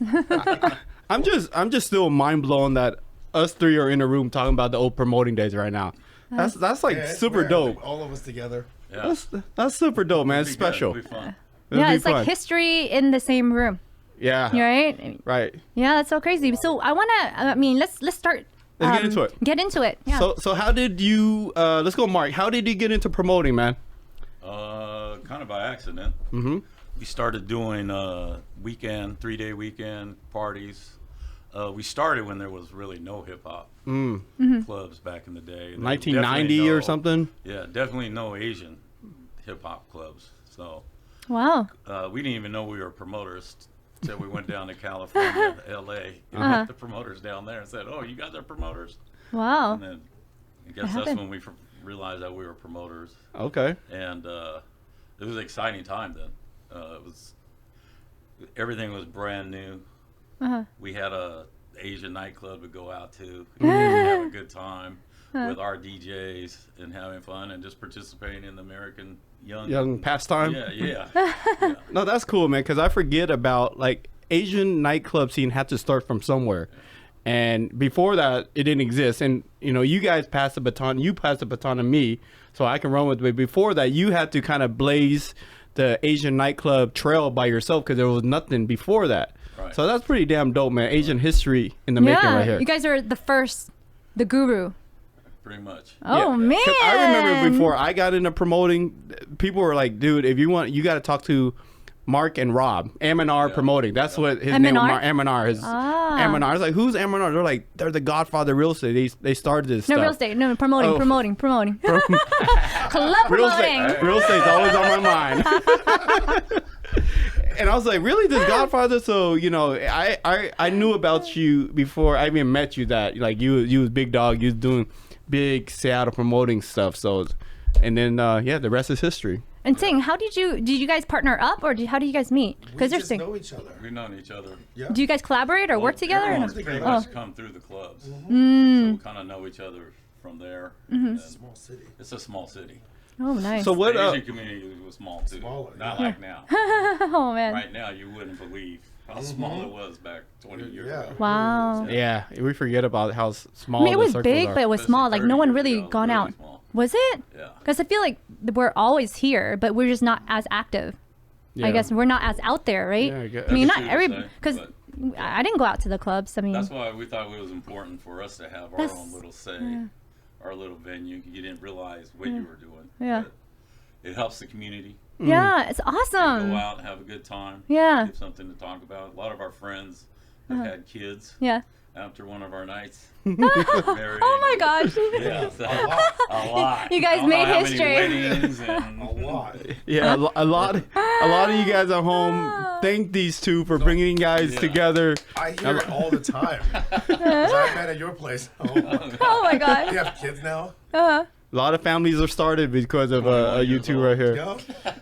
I'm just still mind blown that us three are in a room talking about the old promoting days right now. That's like Yeah, it's super rare, dope. all of us together. Yeah. That's super dope, man. It's It'll be good. special. It'll be fun. It'll Yeah, be it's fun. like history in the same room. Yeah. Right? Right. Yeah, that's so crazy. So I wanna. I mean, let's start. Let's get into it. Get into it. Yeah. So how did you? Let's go, Mark. How did you get into promoting, man? Kind of by accident. Mm-hmm. We started doing 3-day weekend parties. We started when there was really no hip hop clubs back in the day. And there was 1990 definitely or no- something. Yeah, definitely no Asian hip hop clubs. So Wow. we didn't even know we were promoters until we went down to California, LA, and met the promoters down there and said, "Oh, you guys are promoters." Wow. And then I guess that's when we realized that we were promoters. Okay. And it was an exciting time then. Everything was brand new. We had a Asian nightclub to go out to and have a good time with our DJs and having fun and just participating in the American Young pastime. Yeah. No, that's cool, man. Because I forget about like Asian nightclub scene had to start from somewhere, and before that, it didn't exist. And you know, you guys passed the baton. You passed the baton to me, so I can run with it. Before that, you had to kind of blaze the Asian nightclub trail by yourself because there was nothing before that. Right. So that's pretty damn dope, man. Asian history in the making right here. You guys are the guru. Pretty much. Oh Yeah. man. 'Cause I remember before I got into promoting, people were like, dude, if you want, you got to talk to Mark and Rob. M&R Promoting. That's what his name was. M&R? M&R. M&R. I was like, who's M&R? They're like, they're the Godfather real estate. They started this No, stuff. real estate. No, promoting. Oh. Club Real promoting. estate. Real estate's always on my mind. And I was like, really, this Godfather? So, you know, I knew about you before I even met you, that like you was big dog, you was doing big Seattle promoting stuff. So, and then yeah, the rest is history. And Ting, how did you guys partner up, or how do you guys meet? We Because just know each other. We've known each other. Yeah. do you guys collaborate or work together? Everyone's Or- pretty Oh. much come through the clubs. So we kind of know each other from there. And Small city. it's a small city. Oh, nice. So what? The Asian community was small too. Smaller, Not yeah. like now. Oh man. Right now, you wouldn't believe how small it was back 20 years Yeah. ago. Wow. Yeah, we forget about how small. I mean, it the was circles big, are. but it was Especially small. Like no 30 one years really ago, gone really out. small. Was it? Yeah. Because I feel like we're always here, but we're just not as active. Yeah. I guess we're not as out there, right? Yeah, I guess. I mean, That's not true to every say, because but I didn't go out to the clubs. I mean, That's why we thought it was important for us to have our That's- own little say, our little venue. You didn't realize what you were doing. Yeah. But it helps the community. yeah, it's Go awesome. out and have a good time. Yeah. Give something to talk about. A lot of our friends have had kids Yeah. after one of our nights. Oh my gosh. Yeah, so, a lot. You guys I don't know made how many history. weddings and A lot. Yeah, a lot of you guys at home thank these two for bringing you guys Yeah. together. I hear it all the time. 'Cause I met at your place. Oh, my. Oh my You god. have kids now? A lot of families are started because of you two right here. Yeah.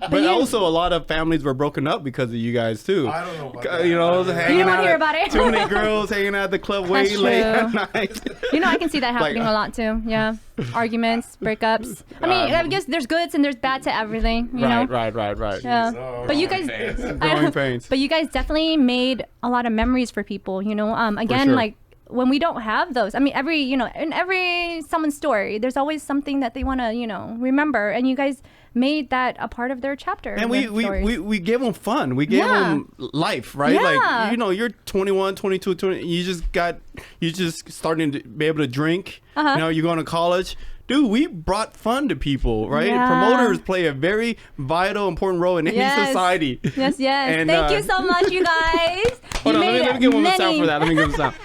But also a lot of families were broken up because of you guys too. I don't know about that. You know, hanging You don't out hear at- about it. Too many girls hanging out at the club way That's late true. at night. You know, I can see that happening a lot too. Yeah. Arguments, breakups. I mean, I guess there's goods and there's bad to everything, you know? Right. Yeah. Oh, But you guys Growing pains. But you guys definitely made a lot of memories for people, you know. Again, sure. like when we don't have those, I mean, in every someone's story, there's always something that they want to, remember. And you guys made that a part of their chapter. And their stories. we gave them fun. We gave Yeah. them life, right? Yeah. Like, you're 21, 22, 20. You just starting to be able to drink. Uh-huh. You're going to college. Dude, we brought fun to people, right? Yeah. Promoters play a very vital, important role in any Yes. society. Yes. And, Thank you so much, you guys. Hold on, let me give them a sound many- for that. Let me give them a sound.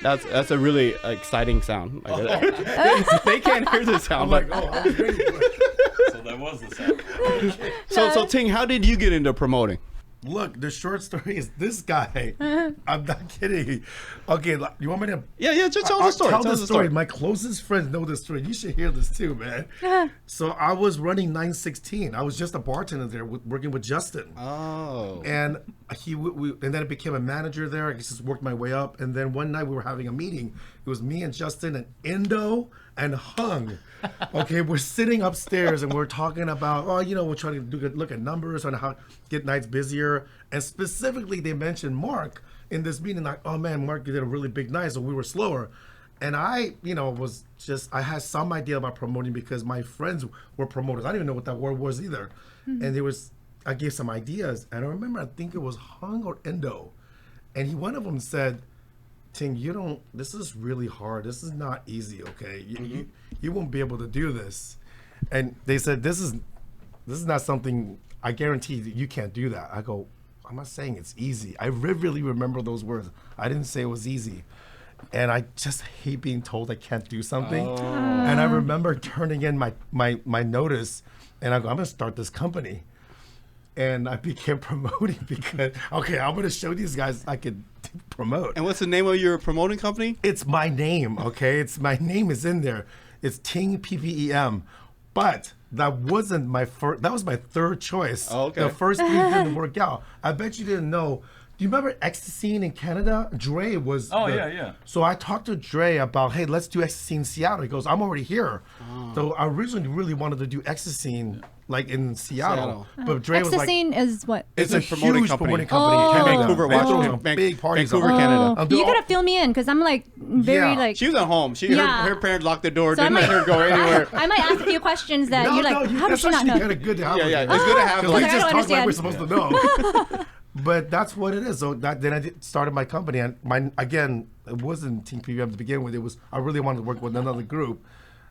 That's a really exciting sound. They can't hear the sound, I'm but like, oh, I was ready for it. so that was the sound. so Ting, how did you get into promoting? Look, the short story is this guy. I'm not kidding. Okay, you want me to? Yeah, just tell I'll the story. Tell Tell the the story. story. My closest friends know this story. You should hear this too, man. So I was running 916. I was just a bartender there, working with Justin. Oh. And and then I became a manager there. I just worked my way up. And then one night we were having a meeting. It was me and Justin and Indo and Hung. Okay, we're sitting upstairs and we're talking about, we're trying to look at numbers on how to get nights busier. And specifically, they mentioned Mark in this meeting. Like, oh man, Mark, you did a really big night, so we were slower. And I, I had some idea about promoting because my friends were promoters. I didn't even know what that word was either. And I gave some ideas. And I remember, I think it was Hung or Endo. And one of them said, Ting, this is really hard. This is not easy, okay? You won't be able to do this. And they said, this is not something, I guarantee that you can't do that. I go, I'm not saying it's easy. I vividly remember those words. I didn't say it was easy. And I just hate being told I can't do something. And I remember turning in my notice and I go, I'm gonna start this company. And I began promoting because, okay, I'm gonna show these guys I could promote. And what's the name of your promoting company? It's my name, okay? My name is in there. It's TingPPEM. But that wasn't my first, that was my third choice. Oh, okay. The first three didn't work out. I bet you didn't know. Do you remember Ecstasy in Canada? Dre was. Yeah. So I talked to Dre about, hey, let's do Ecstasy in Seattle. He goes, I'm already here. So I originally really wanted to do Ecstasy like in Seattle. But Dre was like, Ecstasy is what? it's a a promoting huge company. promoting company in Canada. Vancouver, They're throwing Washington. big parties. Vancouver, on. Canada. I'm doing You gotta fill me in because I'm like very Yeah. like. She was at home. Yeah. Her parents locked the door. So I Didn't let might- her go anywhere. I might ask a few questions that No, you're like, how does that's she not actually know? kind of good to have. Yeah. with It's you. good to have. Because Like, we I just don't talk like we're understand. supposed to know. But that's what it is. So then I started my company, and it wasn't TingPPEM to begin with. It was I really wanted to work with another group,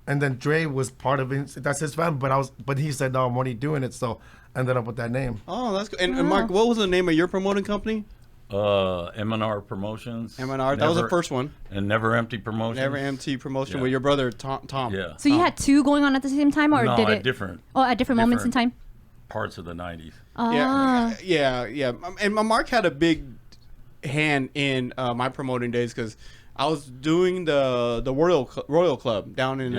and then Dre was part of it. That's his family, but he said no, I'm only doing it. So I ended up with that name. Oh, that's good. And Mark, what was the name of your promoting company? NVR Promotions. NVR. That was the first one. And Never Empty Promotions. Never MT Promotion Yeah. with your brother Tom. Yeah. So you had two going on at the same time, or no, did at it? different. Oh, at different moments in time. parts of the 90s. Yeah. And Mark had a big hand in my promoting days because I was doing the Royal Club down in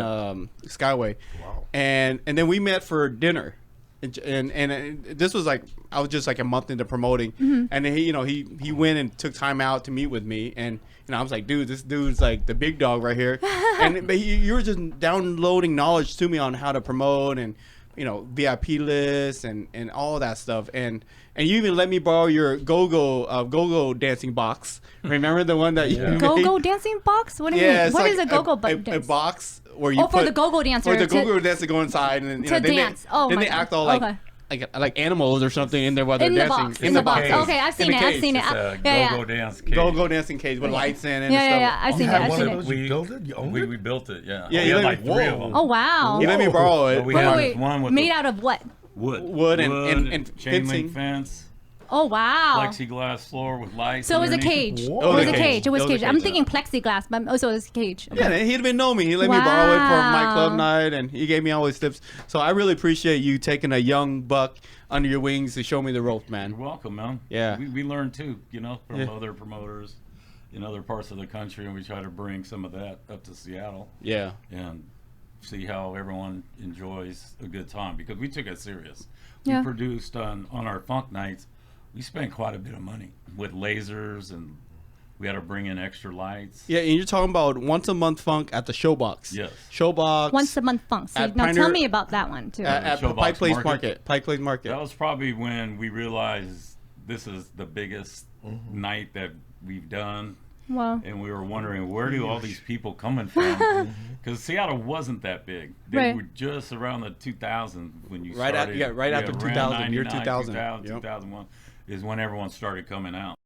Skyway. Wow. And then we met for dinner. And this was like I was just like a month into promoting, and then he went and took time out to meet with me, and I was like, dude, this dude's like the big dog right here, but you were just downloading knowledge to me on how to promote and VIP lists and all that stuff, and you even let me borrow your go-go dancing box. Remember the one that you made? Go-go dancing box? What do you mean? What is a go-go dance? A box where you for the go-go dancer. For the go-go dancer to go inside and to dance. Then they act all like animals or something in there while they're dancing. In the box. Okay, I've seen it. It's a go-go dance cage. Go-go dancing cage with lights in and stuff. Yeah, I've seen it. You built it? You owned it? We built it, yeah. Yeah, we had like 3 of them. Oh, wow. You let me borrow it. We had Wait. one with Made out of what? wood and chain fencing. link fence, Oh, wow. plexiglass floor with lights. So it was a underneath. cage. Whoa. It was a It was a cage. cage. It was It was a cage. I'm cage, thinking plexiglass, but also it was a cage. Okay. Yeah, he didn't even know me. He let me borrow it for my Wow. club night, and he gave me all his tips. So I really appreciate you taking a young buck under your wings to show me the ropes, You're man. welcome, man. Yeah. We learn too, from Yeah. other promoters in other parts of the country, and we try to bring some of that up to Seattle Yeah. and see how everyone enjoys a good time, because we took it serious. Yeah. We produced on our funk nights. We spent quite a bit of money with lasers, and we had to bring in extra lights. Yeah, and you're talking about once a month funk at the Showbox. Yes. Showbox. Once a month funk. So At now Pioneer- tell me about that one, too. at Showbox Pike Place Market. Market. Pike Place Market. That was probably when we realized this is the biggest night that we've done. Wow. And we were wondering, where do all these people coming from? Because Seattle wasn't that big. They Right. were just around the 2000 when you Right started. right after around 2000, year 99, 2000. 2000, Yep. 2001 is when everyone started coming out.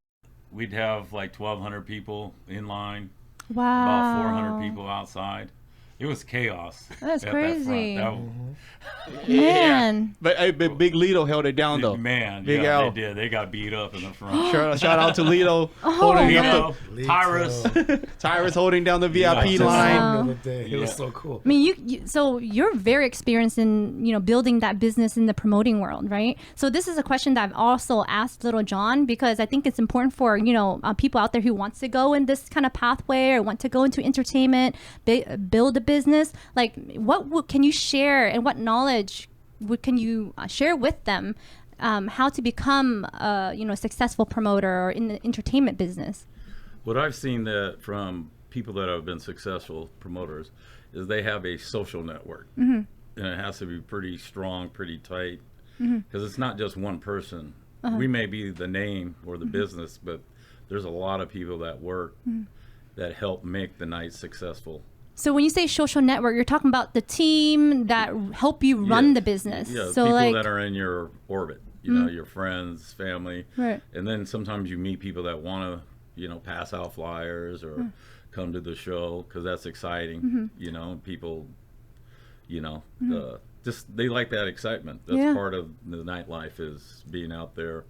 We'd have like 1,200 people in line, Wow. about 400 people outside. It was chaos. That's at that front. crazy. That Man. But Big Lito held it down, though. Man, Big yeah, Al. they did. They got beat up in the front. Shout out to Lito. Oh, holding man. up Tyrus. Tyrus holding down the VIP Yeah. line. Wow. The other day. It was Yeah. so cool. I mean, so you're very experienced in building that business in the promoting world, right? So this is a question that I've also asked Lil John, because I think it's important for people out there who wants to go in this kind of pathway or want to go into entertainment, build a business. Like, what can you share, and what knowledge can you share with them, how to become a successful promoter or in the entertainment business? What I've seen that from people that have been successful promoters is they have a social network, and it has to be pretty strong, pretty tight, because it's not just one person. We may be the name or the business, but there's a lot of people that work that help make the night successful. So when you say social network, you're talking about the team that help you run the business. Yeah, so people like, that are in your orbit, your friends, family. Right. And then sometimes you meet people that want to, pass out flyers or come to the show, because that's exciting. People, just they like that excitement. That's part of the nightlife, is being out there,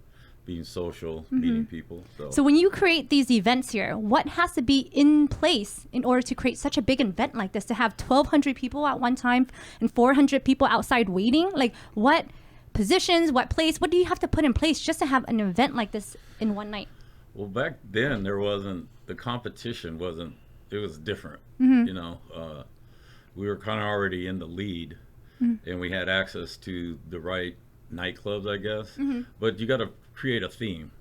being social, meeting people. So when you create these events here, what has to be in place in order to create such a big event like this, to have 1,200 people at one time and 400 people outside waiting? Like, what positions, what place, what do you have to put in place just to have an event like this in one night? Well, back then the competition wasn't, it was different. We were kind of already in the lead, and we had access to the right nightclubs, I guess. But you got to create a theme.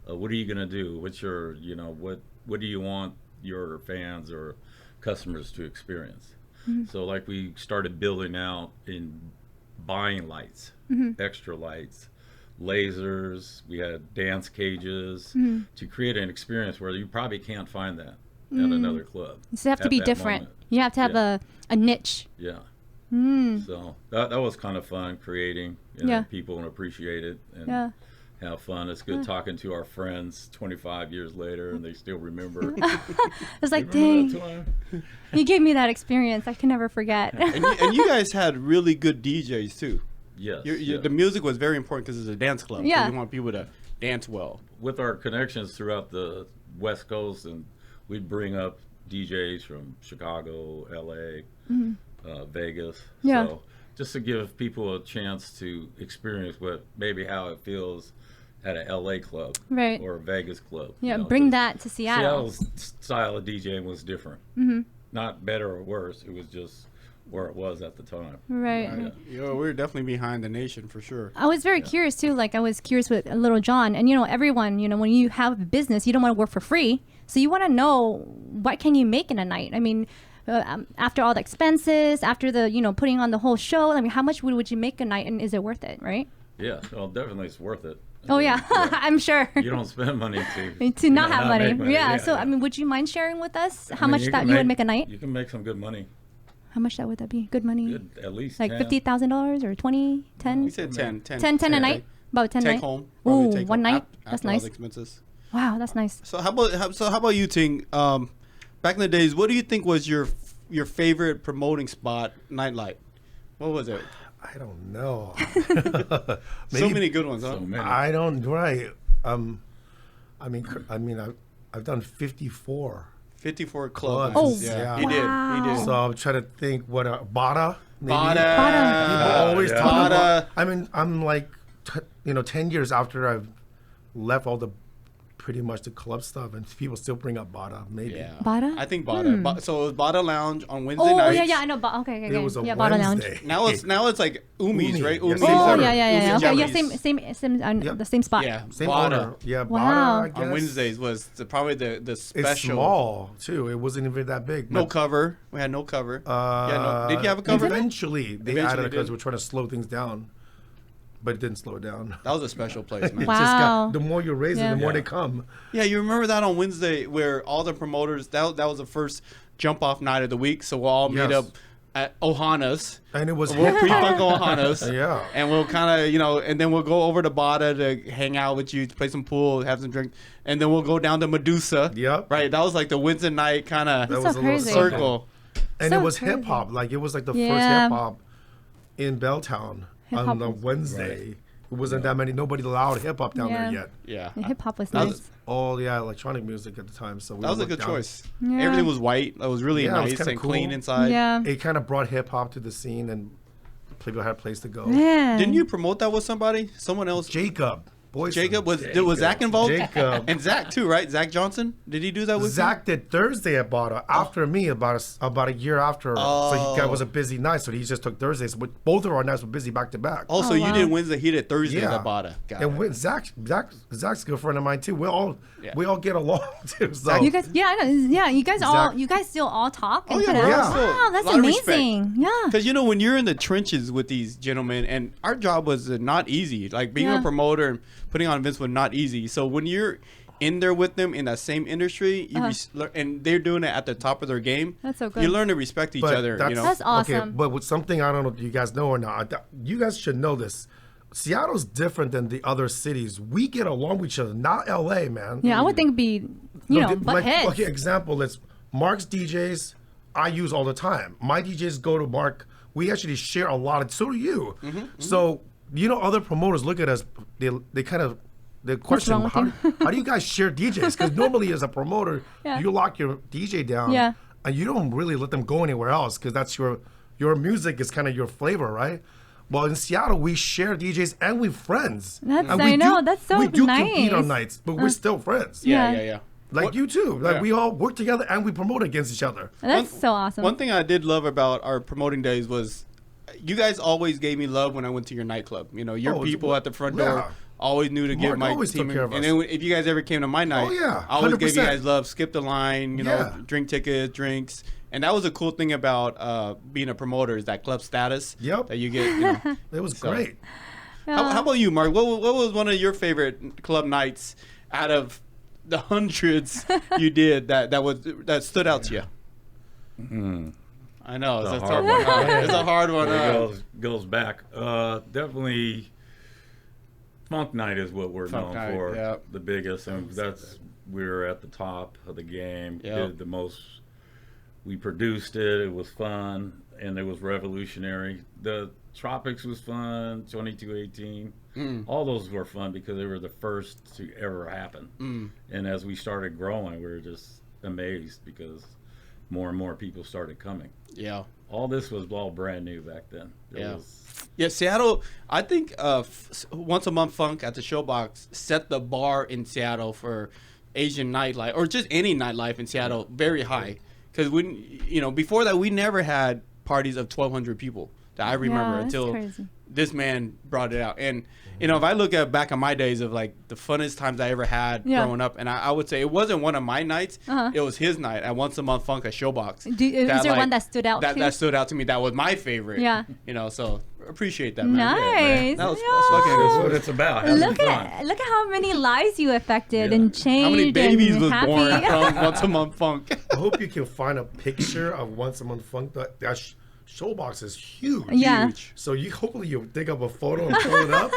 What are you gonna do? What's your, what do you want your fans or customers to experience? So like we started building out in buying lights, extra lights, lasers. We had dance cages to create an experience where you probably can't find that at another club. So you have to at be that different. moment. You have to have a niche. Yeah. So that was kind of fun creating. Yeah. People will appreciate it and have fun. It's good talking to our friends 25 years later, and they still remember. It's like, Remember dang, that time? you gave me that experience. I can never forget. And you guys had really good DJs too. Yes. The music was very important because it's a dance club. Yeah. So you want people to dance well. With our connections throughout the West Coast, and we'd bring up DJs from Chicago, LA, Vegas. Yeah. So just to give people a chance to experience what maybe how it feels at a LA club Right. or a Vegas club. Yeah, you know, bring 'cause that to Seattle. Seattle's style of DJing was different. Not better or worse. It was just where it was at the time. Right. Yeah. Yo, we're definitely behind the nation for sure. I was very curious too. Like I was curious with Lil John, and everyone, when you have a business, you don't want to work for free, so you want to know what can you make in a night. I mean, after all the expenses, after the putting on the whole show, I mean, how much would you make a night, and is it worth it? Right? Yeah, well, definitely it's worth it. Oh yeah, I'm sure. You don't spend money to To not have money. make money. Yeah. So I mean, would you mind sharing with us how I mean, much that you would make a night? You can make some good money. How much that would that be? Good money? Good, at least Like 10. $50,000 or 20, 10? We said 10 10 a night? About 10 a Take night? home. Ooh, probably take one home night? after That's all nice. the expenses. Wow, that's nice. So how about you, Ting? Back in the days, what do you think was your favorite promoting spot, nightlife? What was it? I don't know. So many good ones, huh? So many. I don't. Right. I mean, I've done 54. 54 club. Clubs. nights. Oh, yeah. wow. He did. He did. So I'm trying to think what Bada. Maybe? Bada. People always yeah. talk about. Bada. I mean, I'm like, 10 years after I've left all the, pretty much the club stuff, and people still bring up Bada. Maybe. Yeah. Bada? I think Bada. So it was Bada Lounge on Wednesday Oh, nights. yeah, I know. Okay. It was a yeah, Bada Lounge. Wednesday. Now it's like Umi's, Umi. right? Yeah, Umi's. same Oh, owner. yeah. Umi's Okay, yeah, Jellies. same Yep. the same spot. Yeah. Same Bada. owner. Yeah, Wow. Bada, I guess. On Wednesdays was probably the special. It's small too. It wasn't even that big. No but, cover. We had no cover. Did you have a cover? Eventually, they added it because did. we're trying to slow things down, but it didn't slow it down. That was a special place, man. Wow. Just got, the more you raise it, Yeah. the more Yeah. they come. Yeah, you remember that on Wednesday where all the promoters, that was the first jump off night of the week. So we'll all meet Yes. up at Ohana's. And it was We'll hip pre-funk hop. Ohana's. Yeah. And we'll kind of, and then we'll go over to Bada to hang out with you, to play some pool, have some drink. And then we'll go down to Medusa. Yep. Right. That was like the Wednesday night kind That of That's was so a little crazy. circle. And So it was crazy. hip hop. Like it was like the Yeah. first hip hop in Belltown Hip-hop on a was- Wednesday. It wasn't that many. Nobody allowed hip hop down Yeah. there yet. Yeah. Hip hop was That nice. was- All electronic music at the time. So we That was a looked good down. choice. Yeah. Everything was white. It was really Yeah, it was nice kinda and cool. clean inside. Yeah. It kind of brought hip hop to the scene, and people had a place to go. Man. Didn't you promote that with somebody? Someone else? Jacob. Boyson. Jacob? Was Zach involved? Jacob. And Zach too, right? Zach Johnson? Did he do that with Zach did Thursday at Bada after me about a year after. So he was a busy night, so he just took Thursdays. But both of our nights were busy back to back. Oh, so Oh, you wow. did Wednesday, he did Thursday Yeah. at Bada. Got And it. with Zach's a good friend of mine too. Yeah. We all get along too. So You guys, yeah, I know. Yeah, you guys still all talk. And Oh, yeah, kinda- we're Yeah. still- Wow, that's lot of respect. amazing. Yeah. Because when you're in the trenches with these gentlemen, and our job was not easy. Like being Yeah. a promoter and putting on events was not easy. So when you're in there with them in that same industry, and they're doing it at the top of their game, That's so good. you learn to respect each But other. That's Okay, awesome. but with something I don't know if you guys know or not, you guys should know this. Seattle's different than the other cities. We get along with each other, not LA, man. Yeah, I would think it'd be, butt like, heads. okay, example, it's Mark's DJs I use all the time. My DJs go to Mark. We actually share a lot of, so do you. So, other promoters look at us, they kind of, they question, wrong with how do you guys share DJs? Because normally as a promoter, Yeah. you lock your DJ down Yeah. and you don't really let them go anywhere else because that's your music is kind of your flavor, right? Well, in Seattle, we share DJs and we're friends. That's- And I know, that's so We do compete on nice. nights, but we're still friends. Yeah, Yeah. yeah, yeah. Like What- you too. Like yeah. we all work together and we promote against each other. That's so awesome. One thing I did love about our promoting days was you guys always gave me love when I went to your nightclub. Your Oh, it's- people at the front yeah. door always knew to give Mark my always team. took care of and us. then if you guys ever came to my night, Oh, yeah, I always gave you 100%. guys love, skip the line, Yeah. drink tickets, drinks. And that was a cool thing about being a promoter is that club status Yep. that you get. It was So- great. How about you, Mark? What was one of your favorite club nights out of the hundreds you did that stood out to you? I know It's a it's a hard tough one. one. It's a hard one. It goes back. Definitely, Funk Night is what we're Funk known Night, for. yeah. The biggest, and we were at the top of the game. Yeah. Did the most. We produced it. It was fun, and it was revolutionary. The Tropics was fun. 2218. All those were fun because they were the first to ever happen. And as we started growing, we were just amazed because more and more people started coming. Yeah. all this was all brand new back then. Yeah. Was, Yeah, Seattle. I think once a month funk at the Showbox set the bar in Seattle for Asian nightlife or just any nightlife in Seattle very high. Because before that we never had parties of 1,200 people that I remember that's until crazy. this man brought it out. And if I look at back on my days of like the funnest times I ever had growing up, and I would say it wasn't one of my nights, it was his night at once a month funk at Showbox. Is there one that stood out to you? That stood out to me. That was my favorite. Yeah. So appreciate that, man. Nice. That was that's fucking what it's about. having Look fun. at how many lives you affected Yeah. and changed. how many babies and was happy. born from once a month funk. I hope you can find a picture of once a month funk. That Showbox is huge. Yeah. Huge. So hopefully you dig up a photo and pull it up.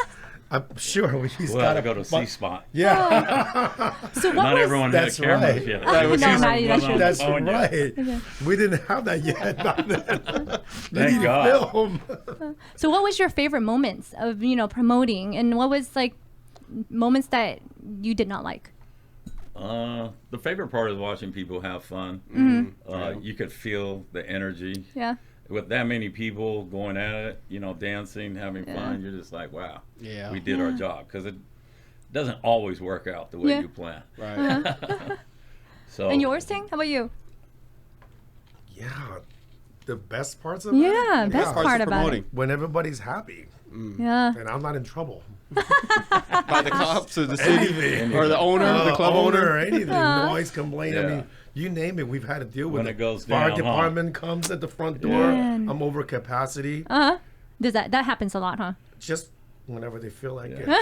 I'm sure he's We'll got have to go to C-Spot. Yeah, So what Not was everyone had a That's camera right. yet. Right, No, C-Spot not- Wasn't on the that's phone yet. right. We didn't have that yet. Back then. Thank God. Film. So what was your favorite moments of promoting, and what was like moments that you did not like? The favorite part is watching people have fun. You could feel the energy. Yeah. With that many people going at it, dancing, having fun, you're just like, wow, Yeah. we did our job. Because it doesn't always work out the way Yeah. you plan. Right. So, And yours, Ting? How about you? Yeah, the best parts of it. Yeah, best Parts part of about promoting When everybody's happy Yeah. and I'm not in trouble. by the cops or the city Anything. or the owner, the club owner owner. or anything, noise complaint. I Yeah. mean, you name it, we've had to deal with When it. it goes Fire down, huh? department comes at the front door. Man. I'm over capacity. Does that happens a lot, huh? Just whenever they feel like Yeah.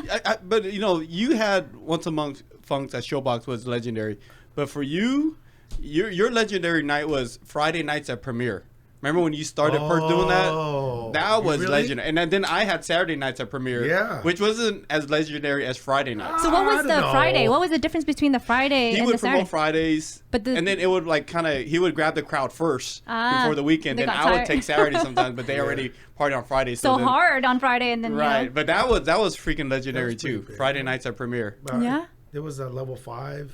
it. But you had once a month funks at Showbox was legendary. But for you, your legendary night was Friday nights at Premiere. Remember when you started first doing that? Oh, That was really? legendary. And then I had Saturday nights at Premiere, Yeah. which wasn't as legendary as Friday nights. So what I was don't the know. Friday? What was the difference between the Friday He and would the Saturday? promote Fridays, But and then it would like he would grab the crowd first before the weekend. they Then got I would tired. take Saturday sometimes, but they already party on Fridays. So then, hard on Friday and then right? But that was freaking legendary That's pretty too. big. Friday nights at Premiere. But Yeah. There was a level 5.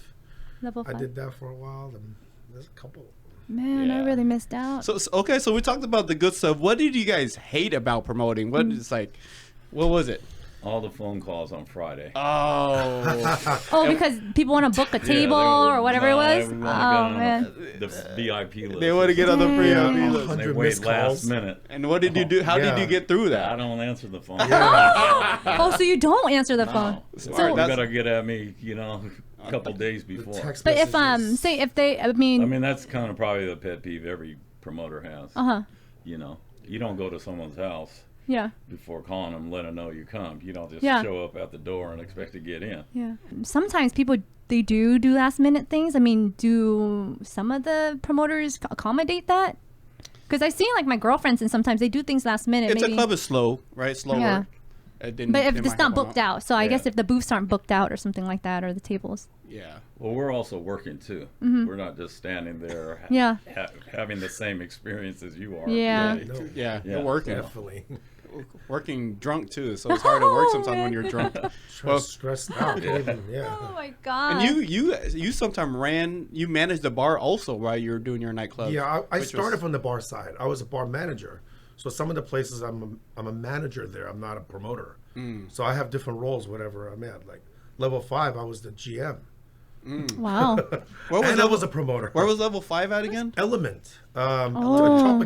level I 5. did that for a while. And there's a couple. Man, I Yeah. really missed out. So okay, so we talked about the good stuff. What did you guys hate about promoting? What is like, what was it? All the phone calls on Friday. Oh, Because people want to book a Yeah, table they or whatever it was. we Oh wanna get man. on the VIP list. they want to get on the free Yeah, VIP list. 100 They wait missed last calls. minute. And what did you do? How did Yeah. you get through I that? don't answer the phone. Oh, so you don't answer the phone. No. So- You that's- better get at me, a couple days before. Text But if messages. say if they, I mean, that's kind of probably the pet peeve every promoter has. You don't go to someone's house yeah. before calling them, let them know you come. You don't just Yeah. show up at the door and expect to get in. Yeah. Sometimes people they do last minute things. I mean, do some of the promoters accommodate that? Because I've seen like my girlfriends and sometimes they do things last minute. It's maybe. a club is slow, right? Slower. Yeah. It didn't- But if it it's might not help 'em booked out, so I Yeah. guess if the booths aren't booked out or something like that, or the tables. Yeah. Well, we're also working too. We're not just standing there Yeah. having the same experience as you are. Yeah. really. No, Yeah, Yeah, you're working. definitely. Working drunk too, so it's hard to work sometimes when you're drunk. Well, Stressed out. Even, yeah. Oh my god. and you sometimes you managed the bar also while you were doing your nightclub. Yeah, I which started was- from the bar side. I was a bar manager. So some of the places I'm a manager there. I'm not a promoter. So I have different roles, whatever I'm at. Like level 5, I was the GM. Wow. Where was And I level, was a promoter. where was level 5 at again? Element? Oh.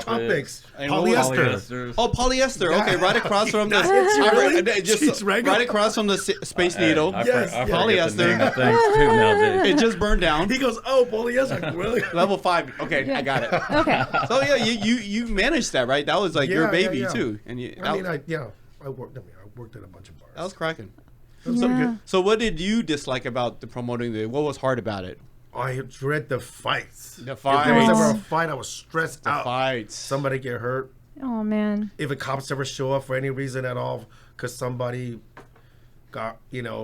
Tropics. And what was- Polyester. Polyesters. Oh, polyester. Okay, right across from the It's just regular. right across from the Space Needle. I Yes, forget Polyester. the name of things too nowadays. It just burned down. He goes, oh, polyester. Really? Level 5. Okay, I got it. Okay. So yeah, you managed that, right? That was like your Yeah, baby yeah. too, and I worked at a bunch of bars. that was cracking. Yeah. So what did you dislike about the promoting? What was hard about it? I dread the fights. The If there was fights. ever a fight, I was stressed The out. fights. Somebody get hurt. Oh man. If the cops ever show up for any reason at all, because somebody got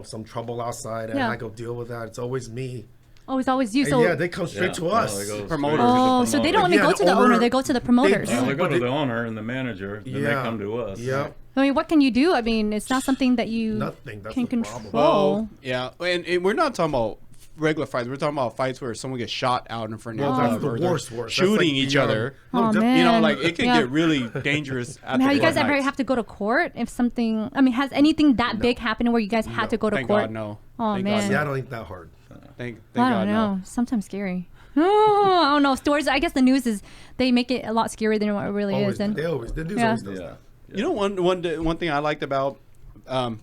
some trouble outside, and Yeah. I go deal with that. It's always me. Oh, it's always you. And So. yeah, they come straight to us. they go Promoters. straight to the Oh, so they don't promoter. even Yeah, go the to the owner; owner- they go to the promoters. do. Well, they go But to it- the owner and the manager, then they come to us. Yeah, I mean, what can you do? I mean, it's not something that you nothing. That's can the control. problem. Well, yeah, and we're not talking about regular fights. We're talking about fights where someone gets shot out in front of Well, your that's club, the or worst. they're That's shooting like each beyond- other. Oh, def- man. You know, like it can Yeah. get really dangerous. At the Have you guys club ever nights. have to go to court if something? I mean, has anything that big happened where you guys had to go to Thank court? God, no. Oh, Thank man. God, Seattle no. ain't that hard. Thank I God, don't know. no. Sometimes scary. Oh, I don't know. Stories. I guess the news is they make it a lot scarier than what it really Always, is. And they always, the news Yeah. always does Yeah. that. You know, one thing I liked about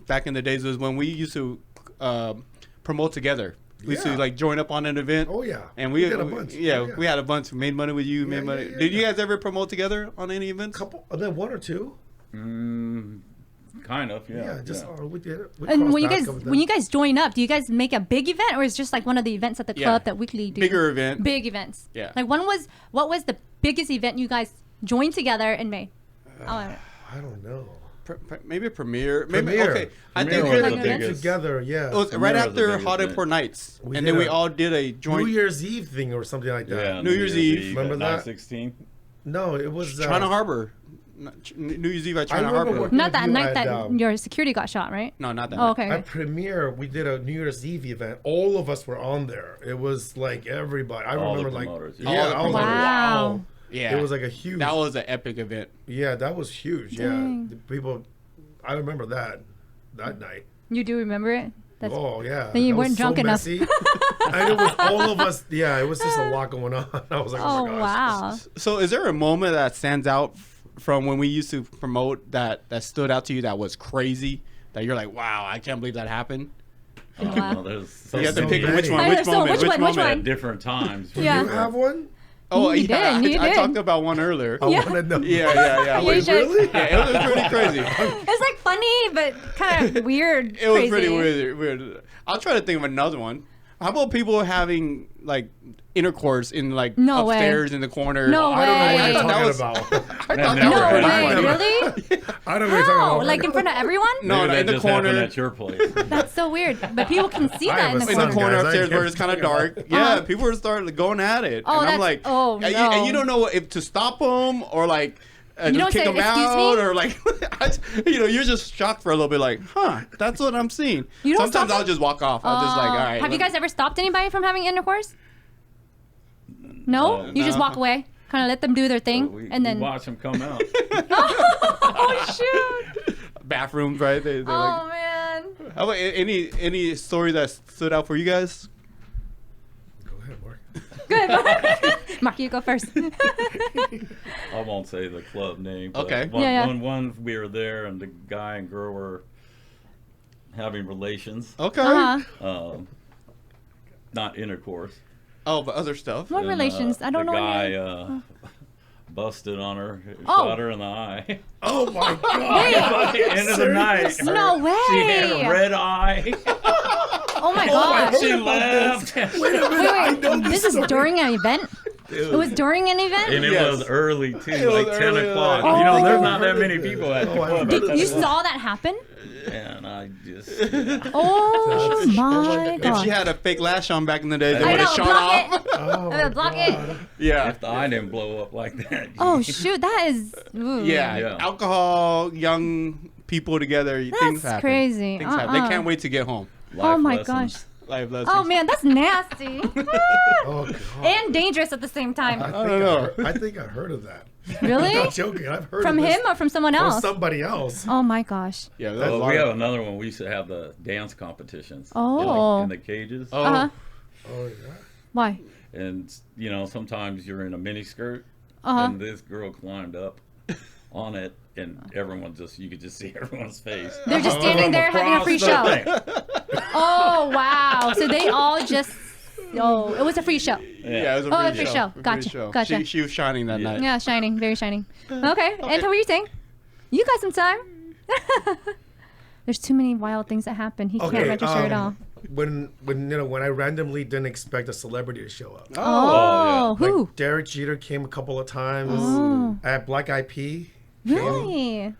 back in the days was when we used to promote together. We used to Yeah. like join up on an event. Oh yeah, And we did a bunch. we had a bunch. We made money with you. Yeah, Made money. yeah, yeah, Did you yeah. guys ever promote together on any events? couple, and then one or two. Kind of, yeah. Yeah, just we did it. We and crossed when you back guys over them. when you guys join up, do you guys make a big event or is it just like one of the events at the club that weekly do? Bigger event. Big events. Yeah. Like what was the biggest event you guys joined together and made? I don't know. Maybe premiere. Maybe Premiere. okay. I think Premiere was it the was, biggest. Together, yeah. it was Premiere right was the after biggest Hot event. Import Nights, We and did then we a all did a joint. New Year's Eve thing or something like that. Yeah, New Year's Eve. Remember at that? 9/16. No, it was China Harbor. New Year's Eve at China remember Harbor. working Not with that you night at, that your security got shot, right? No, not that. Oh, okay. At Premiere, we did a New Year's Eve event. All of us were on there. It was like everybody. I All the remember like promoters, yeah, yeah. All the I was like, promoters. wow. Wow. Yeah, It was like a huge. that was an epic event. Yeah, that was huge. Dang. Yeah, the people. I remember that night. You do remember it? That's Oh yeah. Then you That was weren't drunk enough. messy. And it was all of us. Yeah, it was just a lot going on. I was like, oh, oh my gosh. wow. So, is there a moment that stands out from when we used to promote that stood out to you that was crazy? That you're like, wow, I can't believe that happened. Wow. Well, there's so You have to many pick which one. I Which know, so moment? which one, which moment? one? at different times. Yeah. You have one? Oh, You yeah. did, you I did. talked about one earlier. I Yeah. want to know. Yeah. You Wait, should. Really? yeah, it was pretty crazy. It's like funny, but kind of weird. It was crazy. pretty weird. I'll try to think of another one. How about people having like intercourse in like No way. upstairs in the corner? No I don't know what way. you're thought that talking was- about. I thought No that was No pretty way, funny. really? I don't know what you're talking Oh, about. like in front of everyone? No, Maybe in that the just happened corner. at your place. That's so weird. But people can see I that in have the a In the son, corner. corner guys, I upstairs where can't it's kind of talk about dark. Yeah, people were starting going at it. Oh, and I'm that's- like, oh, and no. you don't know if to stop them or like You just don't kick say, them "Excuse out me?" or like, you're just shocked for a little bit like, huh, that's what I'm seeing. You don't Sometimes stop I'll just walk off. I'll just like, all right. Have you guys ever stopped anybody from having intercourse? No? No. You just No. walk away? Kind of let them do their thing? We, and then. we watch them come out. Oh, shoot. bathrooms, right? They Oh, like, man. how about any story that stood out for you guys? Go ahead, Mark. Good. Mark, you go first. I won't say the club name. But Okay. Yeah. One we were there and the guy and girl were having relations. Okay. Uh-huh. Not intercourse. Oh, but other stuff. What And, relations? I don't the know guy, any. busted on her, Oh. shot her in the eye. Oh my God. By the end of the night. No way. She had a red eye. Oh, my God. She left. Wait. This is during an event? It was during an event? And it Yes. was early too, It was like 10 early, o'clock. like- You know, Oh. there's not that many people at the Oh, I club. remember at You that point. saw that happen? And I just, Oh, my If God. she had a fake lash on back in the day, they I would know, have shot block off. Oh, my Block God. it. Yeah. if the eye didn't blow up like that. Oh, shoot. That is. Ooh. Yeah. Yeah. Alcohol, young people together, things happen. crazy. Things happen. They can't wait to get home. Life Oh, my lessons. gosh. Life lessons. Oh, man. That's nasty. Oh, God. And dangerous at the same time. I don't know. think I heard of that. Really? I'm not joking. I've heard From of this him or from someone from else? somebody else. Oh, my gosh. Yeah. That's a Well, lot we have of- another one. We used to have the dance competitions. Oh. In the cages. Oh. Uh-huh. Oh, yeah. Why? And, you know, sometimes you're in a mini skirt. Uh-huh. And this girl climbed up on it. And everyone you could just see everyone's face. They're just standing From there having a across free the show. thing. Oh, wow. So they all just. Oh, it was a free show. Yeah, it was a Oh, free free show. show. A free Gotcha. show. Gotcha. She was shining that Yeah. night. Yeah, shining. Very shining. Okay. And what were you saying? You got some time. There's too many wild things that happen. He can't register it all. When I randomly didn't expect a celebrity to show up. Oh, yeah. who? Like Derek Jeter came a couple of times. Oh. At Black Eyed Pea. Really?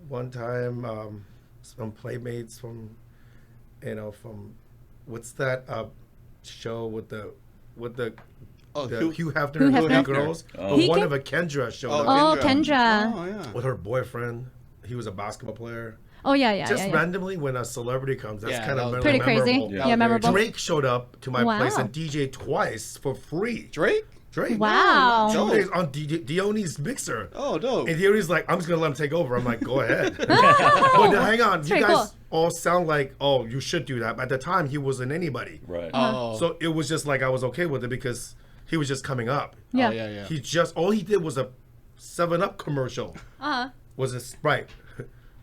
One time, some playmates from what's that show with the Oh, the Hugh- Hugh Hefner Hugh and Hefner? the girls. Oh. But He one came- of a Kendra showed Oh, up Oh, Kendra. Kendra. Oh, yeah. with her boyfriend. He was a basketball player. Oh yeah. Just randomly when a celebrity comes, that's Yeah, kind that of was Pretty crazy. memorable. Yeah, memorable. Drake showed up to my place Wow. and DJ twice for free. Drake? Drake. Wow. 2 days on Dion's mixer. Oh, dope. And Dion's like, I'm just going to let him take over. I'm like, go ahead. But now, hang on. You very guys cool. all sound like, oh, you should do that. But at the time, he wasn't anybody. Right. Oh. So it was just like I was okay with it because he was just coming up. Yeah. Oh, yeah. He just, all he did was a 7-Up commercial. Was a Sprite.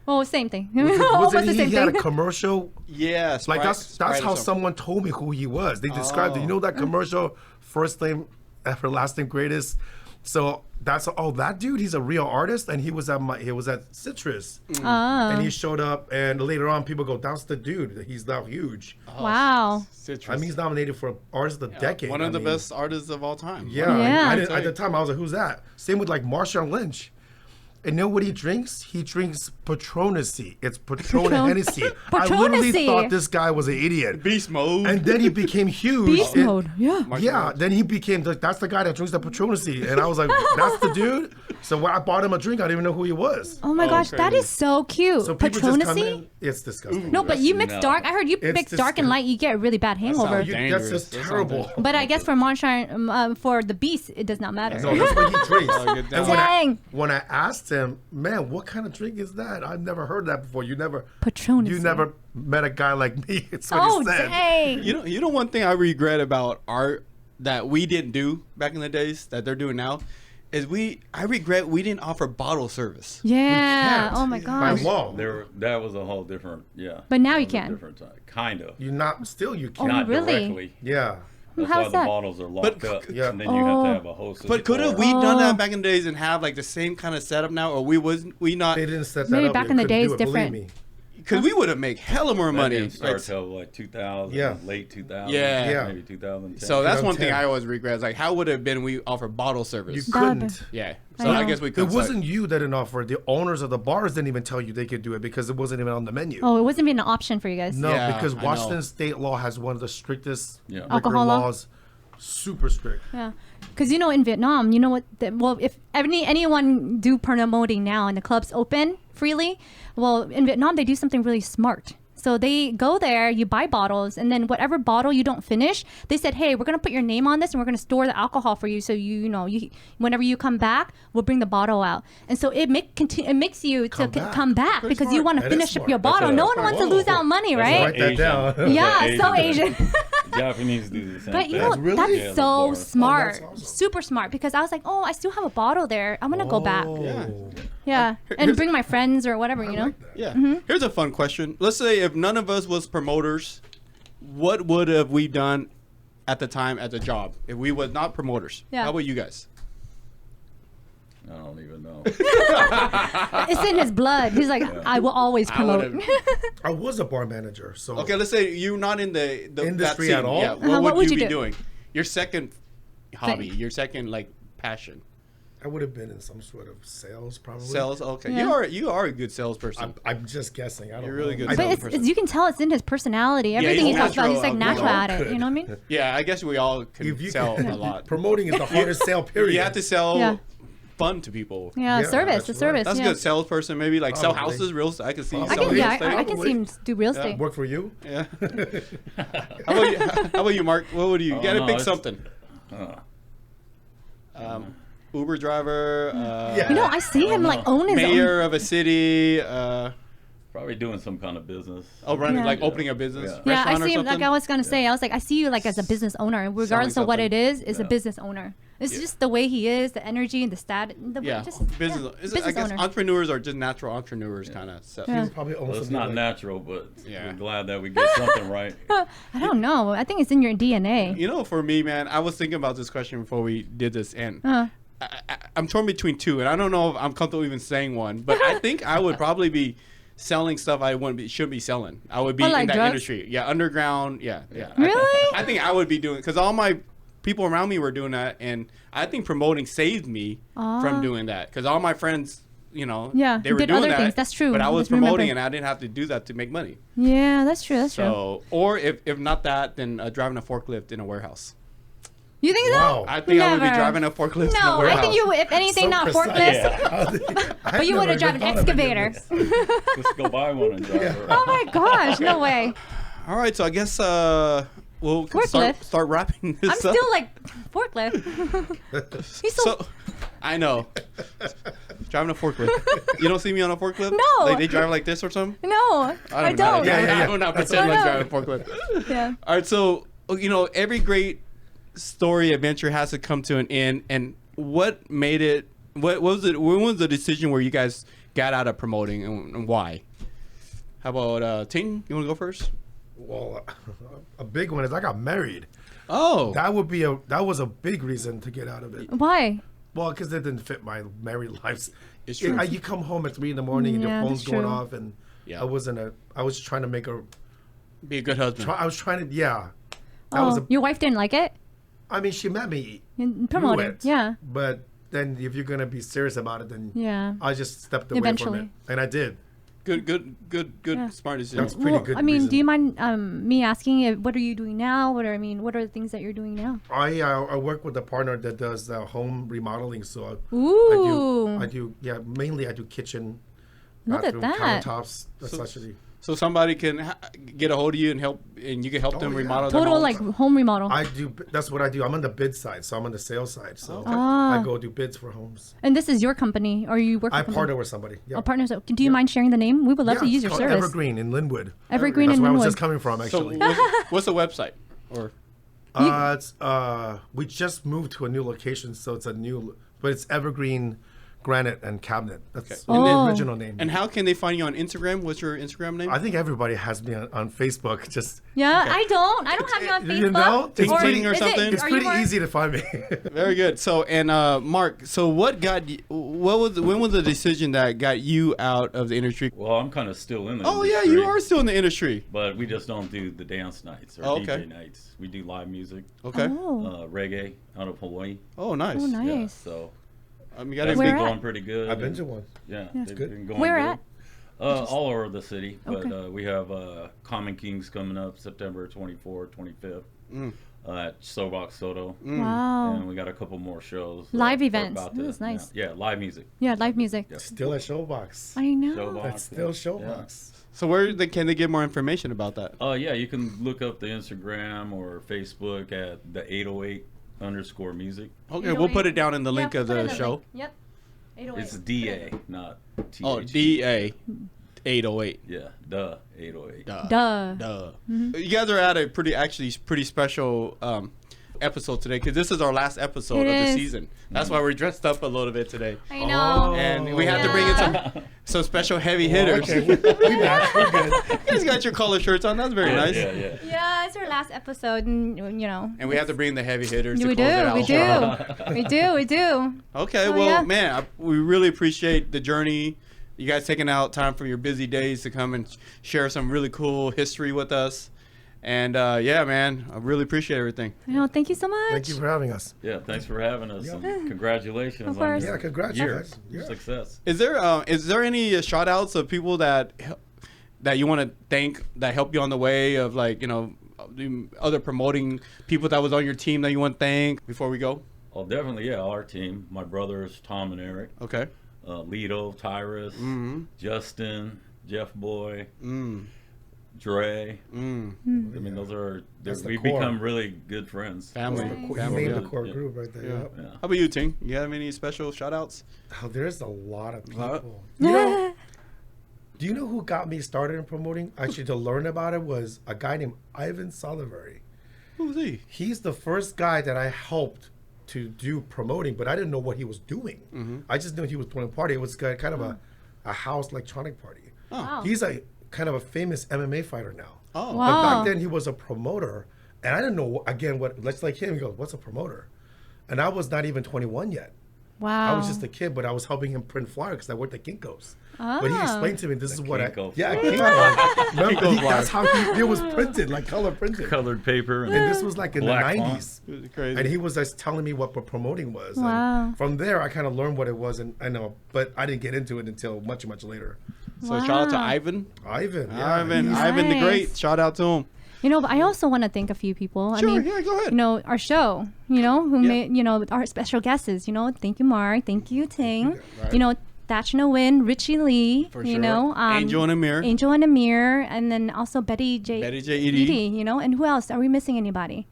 Well, same thing. Was Almost it the he same had a thing. commercial? Yeah, Like that's Sprite or how something. someone told me who he was. They described it. You know that commercial, first name, everlasting greatest. So that's that dude. He's a real artist, and he was at Citrus, and he showed up. And later on, people go, "That's the dude. He's now huge." Wow. Citrus. I mean, he's nominated for Artist of the Decade. One of the I mean, best artists of all time. Yeah, Yeah. I didn't, at the time I was like, "Who's that?" Same with like Marshawn Lynch. And know what he drinks? He drinks Patronacy. It's Patron Hennessy. I literally Patronacy. thought this guy was an idiot. Beast mode. And then he became huge. Beast And- mode. Yeah. Yeah, then he became that's the guy that drinks the Patronacy, and I was like, that's the dude. So when I bought him a drink, I didn't even know who he was. Oh my gosh, that crazy. is so cute. So people just come Patronacy? in. It's disgusting. No, but you mix No. dark. I heard you It's mix dark and disgusting. light, you get a really bad hangover. sounds That's dangerous. just That sounds terrible. dangerous. But I guess for Moonshine, for the Beast, it does not matter. No, that's what he drinks. Oh, get down. And Dang. when I asked him, man, what kind of drink is that? I've never heard that before. You never met a guy like me. It's what Oh, he said. dang. You know one thing I regret about art that we didn't do back in the days that they're doing now is I regret we didn't offer bottle service. Yeah. Can't. Oh my By gosh. law. That was a whole different, But now you that was a can. Different time. Kind of. You Oh, can't. Not really? directly. Yeah. That's How why is the that? bottles are locked But- up. Yeah. And then you have to have a host. But could have we done that back in the days and have like the same kind of setup now, or we not? They didn't set that Maybe up. back They in the couldn't days do it, believe different. me. Because we would have made hella more That money. didn't start Like, till like 2000, Yeah. late 2000, Yeah. maybe 2010. so that's one thing 2010. I always regret. Is like, how would it have been we offer bottle service? You That'd couldn't. Yeah. I So I know. guess we It could. wasn't you that didn't offer it. The owners of the bars didn't even tell you they could do it because it wasn't even on the menu. Oh, it wasn't even an option for you guys. No, Yeah, because I know. Washington state law has one of the strictest Yeah. liquor Alcohol law? laws. Super strict. Yeah, because in Vietnam, you know what? Well, if anyone do promoting now and the clubs open freely, well, in Vietnam they do something really smart. So they go there, you buy bottles, and then whatever bottle you don't finish, they said, "Hey, we're gonna put your name on this, and we're gonna store the alcohol for you. So you whenever you come back, we'll bring the bottle out." And so it makes you Come to back. come back Very because you smart. want to That is finish up smart. your That's bottle. a- No one wants to Whoa. lose out money, That's right? Write that down. That's Yeah, so Asian. Asian. Japanese do the same But thing. you know what? Really? That's Yeah, the so bars. smart, Oh, that's awesome. super smart. Because I was like, oh, I still have a bottle there. I'm gonna go back. Oh. Yeah, and bring my friends or whatever, you know. Yeah. Mm-hmm. Here's a fun question. Let's say if none of us was promoters, what would have we done at the time as a job if we was not promoters? Yeah. How about you guys? I don't even know. It's in his blood. He's like, I will always I promote. would've- I was a bar manager, so Okay, let's say you're not in the Industry that at scene. all? Yeah. What would you you be do? doing? Your second hobby, your second passion. I would have been in some sort of sales, probably. Sales. Okay, Yeah. you are a good salesperson. I'm just guessing. I don't You're really know. good I But don't- salesperson. you can tell it's in his personality. Everything he's he talks about, he's natural, like natural we all at it. could. You know what I mean? Yeah, I guess we all can If you sell can- a lot. Promoting is the hardest sale, period. You have to sell Yeah. fun to people. Yeah, Yeah, service, that's the right. service. That's yeah. a good salesperson. Maybe like sell Probably. houses, real estate. I can see you I selling I can, real yeah, estate. I can see him do real estate. Work for you? Yeah. How about you, Mark? What would you? You gotta no, pick it's- something. Uber driver. You know, I see him like own his mayor own. of a city. Probably doing some kind of business. Running Yeah. like opening a business. Yeah. Yeah, I Restaurant or see him. something. Like I was gonna say, I was like, I see you like as a business owner, regardless of what something. it is a Yeah. business owner. It's just the way he is, the energy and the stat. Business. Business I guess owner. entrepreneurs are just natural entrepreneurs, kind of. So. Yeah. You probably own Well, it's something not like- natural, but Yeah. we're glad that we get something right. I don't know. I think it's in your DNA. You know, for me, man, I was thinking about this question before we did this, and Uh, I'm torn between two, and I don't know if I'm comfortable even saying one, but I think I would probably be selling stuff I shouldn't be selling. I would be Oh, like in that drugs? industry. Yeah, underground. Yeah. Really? I think I would be doing, because all my people around me were doing that, and I think promoting saved me from doing that, because all my friends, you know, Yeah, they were did doing other that. things. That's true. But I was Just remember. promoting, and I didn't have to do that to make money. Yeah, that's true. That's true. So, or if not that, then driving a forklift in a warehouse. You think so? Wow. I think I would be Never. driving a forklift in the No, I warehouse. think you, if anything, So not precise. forklift. But you would have driven an excavator. Just go buy one and drive around. Oh my gosh, no way. All right, so I guess we'll Forklift. start wrapping this I'm up. still like, forklift. He's so, So, I know. Driving a forklift. You don't see me on a forklift? No. Like they drive like this or something? no, I know. don't. Yeah. I'm not pretending I like know. driving a forklift. Yeah. All right, so every great story adventure has to come to an end. And what made it? What was it? When was the decision where you guys got out of promoting and why? How about Ting? You want to go first? Well, a big one is I got married. Oh, That was a big reason to get out of it. Why? Well, because it didn't fit my married life. It's true. You come home at 3 in the morning and Yeah, your phone's that's going true. off, and Yeah. I was trying to make a. be a good husband. I was trying to, yeah. That Oh, was a. your wife didn't like it? I mean, she met me You through promoted. it. Yeah. But then, if you're gonna be serious about it, then Yeah. I just stepped away from Eventually. it, and I did. Good, Yeah. smart decision. That's pretty good I mean, reason. do you mind me asking, what are you doing now? What are the things that you're doing now? I work with a partner that does home remodeling, so Ooh. I do mainly I do kitchen, Look at bathroom, that. countertops, essentially. So somebody can get a hold of you and help, and you can help them yeah. remodel. their Total homes? like home remodel. That's what I do. I'm on the bid side, so I'm on the sales side. So Okay. Ah. I go do bids for homes. And this is your company, or you work I with them? partner with somebody. Yeah. Oh, partners. Do you mind sharing the name? We would love to Yeah, use it's your called service. Evergreen in Linwood. Evergreen That's in where I was Linwood. just coming from, So actually. what's the website? Or We just moved to a new location, so it's but it's Evergreen Granite and Cabinet. That's Okay. the Oh. original name. and how can they find you on Instagram? What's your Instagram name? I think everybody has me on Facebook. Just Yeah, I don't have you on Facebook. You know, it's pretty- or is it- something? it's are you pretty more- easy to find me. Very good. So and Mark, so when was the decision that got you out of the industry? Well, I'm kind of still in the Oh yeah, industry, you are still in the industry. But we just don't do the dance nights or Oh, okay. DJ nights. We do live music, Okay. Oh, reggae out of Hawaii. Oh nice. oh, Yeah, nice. so You that's gotta Where been at? going pretty good. I've been and- to one. Yeah, Yeah. they've good. been going Where good. at? All over the city, but Okay. we have Common Kings coming up September 24th, 25th at Showbox Soto. Wow. And we got a couple more shows. Live we're events. about This is nice. Yeah, live music. Yeah, live music. Yep. Still at Showbox. I know. Showbox. That's still Showbox. So can they get more information about that? Yeah, you can look up the Instagram or Facebook at the 808_music. Okay, we'll put it down in the link Yeah, of put it in the show. link. Yep. 808. It's DA, not TH. Oh, DA 808. Yeah, the 808. Duh. You guys are at a pretty special episode today because this is our last episode It of the is. season. That's why we're dressed up a little bit today. I know. And we have to bring in some special heavy hitters. Okay, we match. We're good. You guys got your collar shirts on. That's very nice. Yeah. Yeah, it's our last episode, and And we have to bring the heavy hitters to we close it out. we do. Okay, Oh, well, yeah. man, we really appreciate the journey. You guys taking out time from your busy days to come and share some really cool history with us. And yeah, man, I really appreciate everything. I know. Thank you so much. Thank you for having us. Yeah, thanks for having us. And congratulations Of on course. your Yeah, congrats, year. guys. Yeah. Success. Is there any shout outs of people that you want to thank that helped you on the way of other promoting people that was on your team that you want to thank before we go? Oh, definitely, yeah. Our team, my brothers Tom and Eric, Okay. Lito, Tyrus, Justin, Jeff Boy, Dre. I mean, That's the we've core. become really good friends. Family. You Family. named Yeah. the core Yeah. group right there. Yeah. Yep. Yeah. How about you, Ting? You have any special shout outs? Oh, there's a lot of Lot? people. You know, do you know who got me started in promoting? Actually, to learn about it was a guy named Ivan Solivari. Who's he? He's the first guy that I helped to do promoting, but I didn't know what he was doing. I just knew he was throwing a party. It was kind of a house electronic party. Wow. He's a kind of a famous MMA fighter now. Oh. Wow. But back then he was a promoter, and I didn't know again what. Let's like him. He goes, "What's a promoter?" And I was not even 21 yet. Wow. I was just a kid, but I was helping him print flyers because I worked at Kinko's. But he explained to me, "This is what Kinko yeah, flyer. Kinko. Remember, Kinko that's how it was printed, like color printed. Colored paper. And this was like in the Black 90s. It was crazy. And he was just telling me what promoting was. Wow. And from there, I kind of learned what it was, and I know, but I didn't get into it until much, much later. So shout out to Wow. Ivan. Ivan, yeah, Ivan he's- the Nice. Great. Shout out to him. You know, but I also want to thank a few people. Sure, I mean, yeah, go ahead. You know, our show, you know, who made, you know, our special guests, you know, thank you, Mark. Thank you, Ting. Right. You know, Thatch No Win, Richie Lee, For you sure. know. Angel and Amir. Angel and Amir. And then also Betty J. Edie. You know, and who else? Are we missing anybody?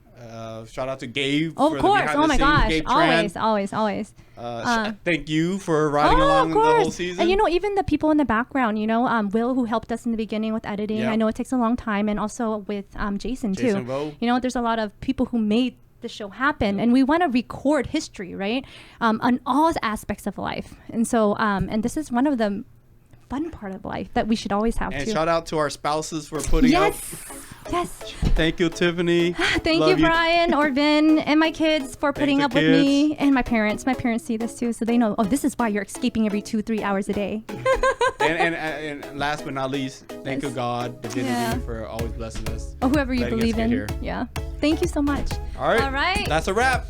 Shout out to Gabe. Oh, for of the course. behind Oh the my scenes, gosh. Gabe Tran. Always. Thank you for riding Oh, along of the whole course. season. And you know, even the people in the background, you know, Will, who helped us in the beginning with editing. Yeah. I know it takes a long time, and also with Jason too. Jason Vo. You know, there's a lot of people who made the show happen, and we want to record history, right? On all aspects of life, and so and this is one of the fun part of life that we should always have And too. shout out to our spouses for putting up. Yes. Thank you, Tiffany. Thank Love you, Brian, Orvin, and my kids for putting the up with me, and my parents. My parents see this too, so they know. Oh, this is why you're escaping every 2-3 hours a day. And last but not least, thank you, God, divinity, Yeah. for always blessing us. Or whoever you Letting us believe get in. here. Yeah. Thank you so much. All right. All right. That's a wrap.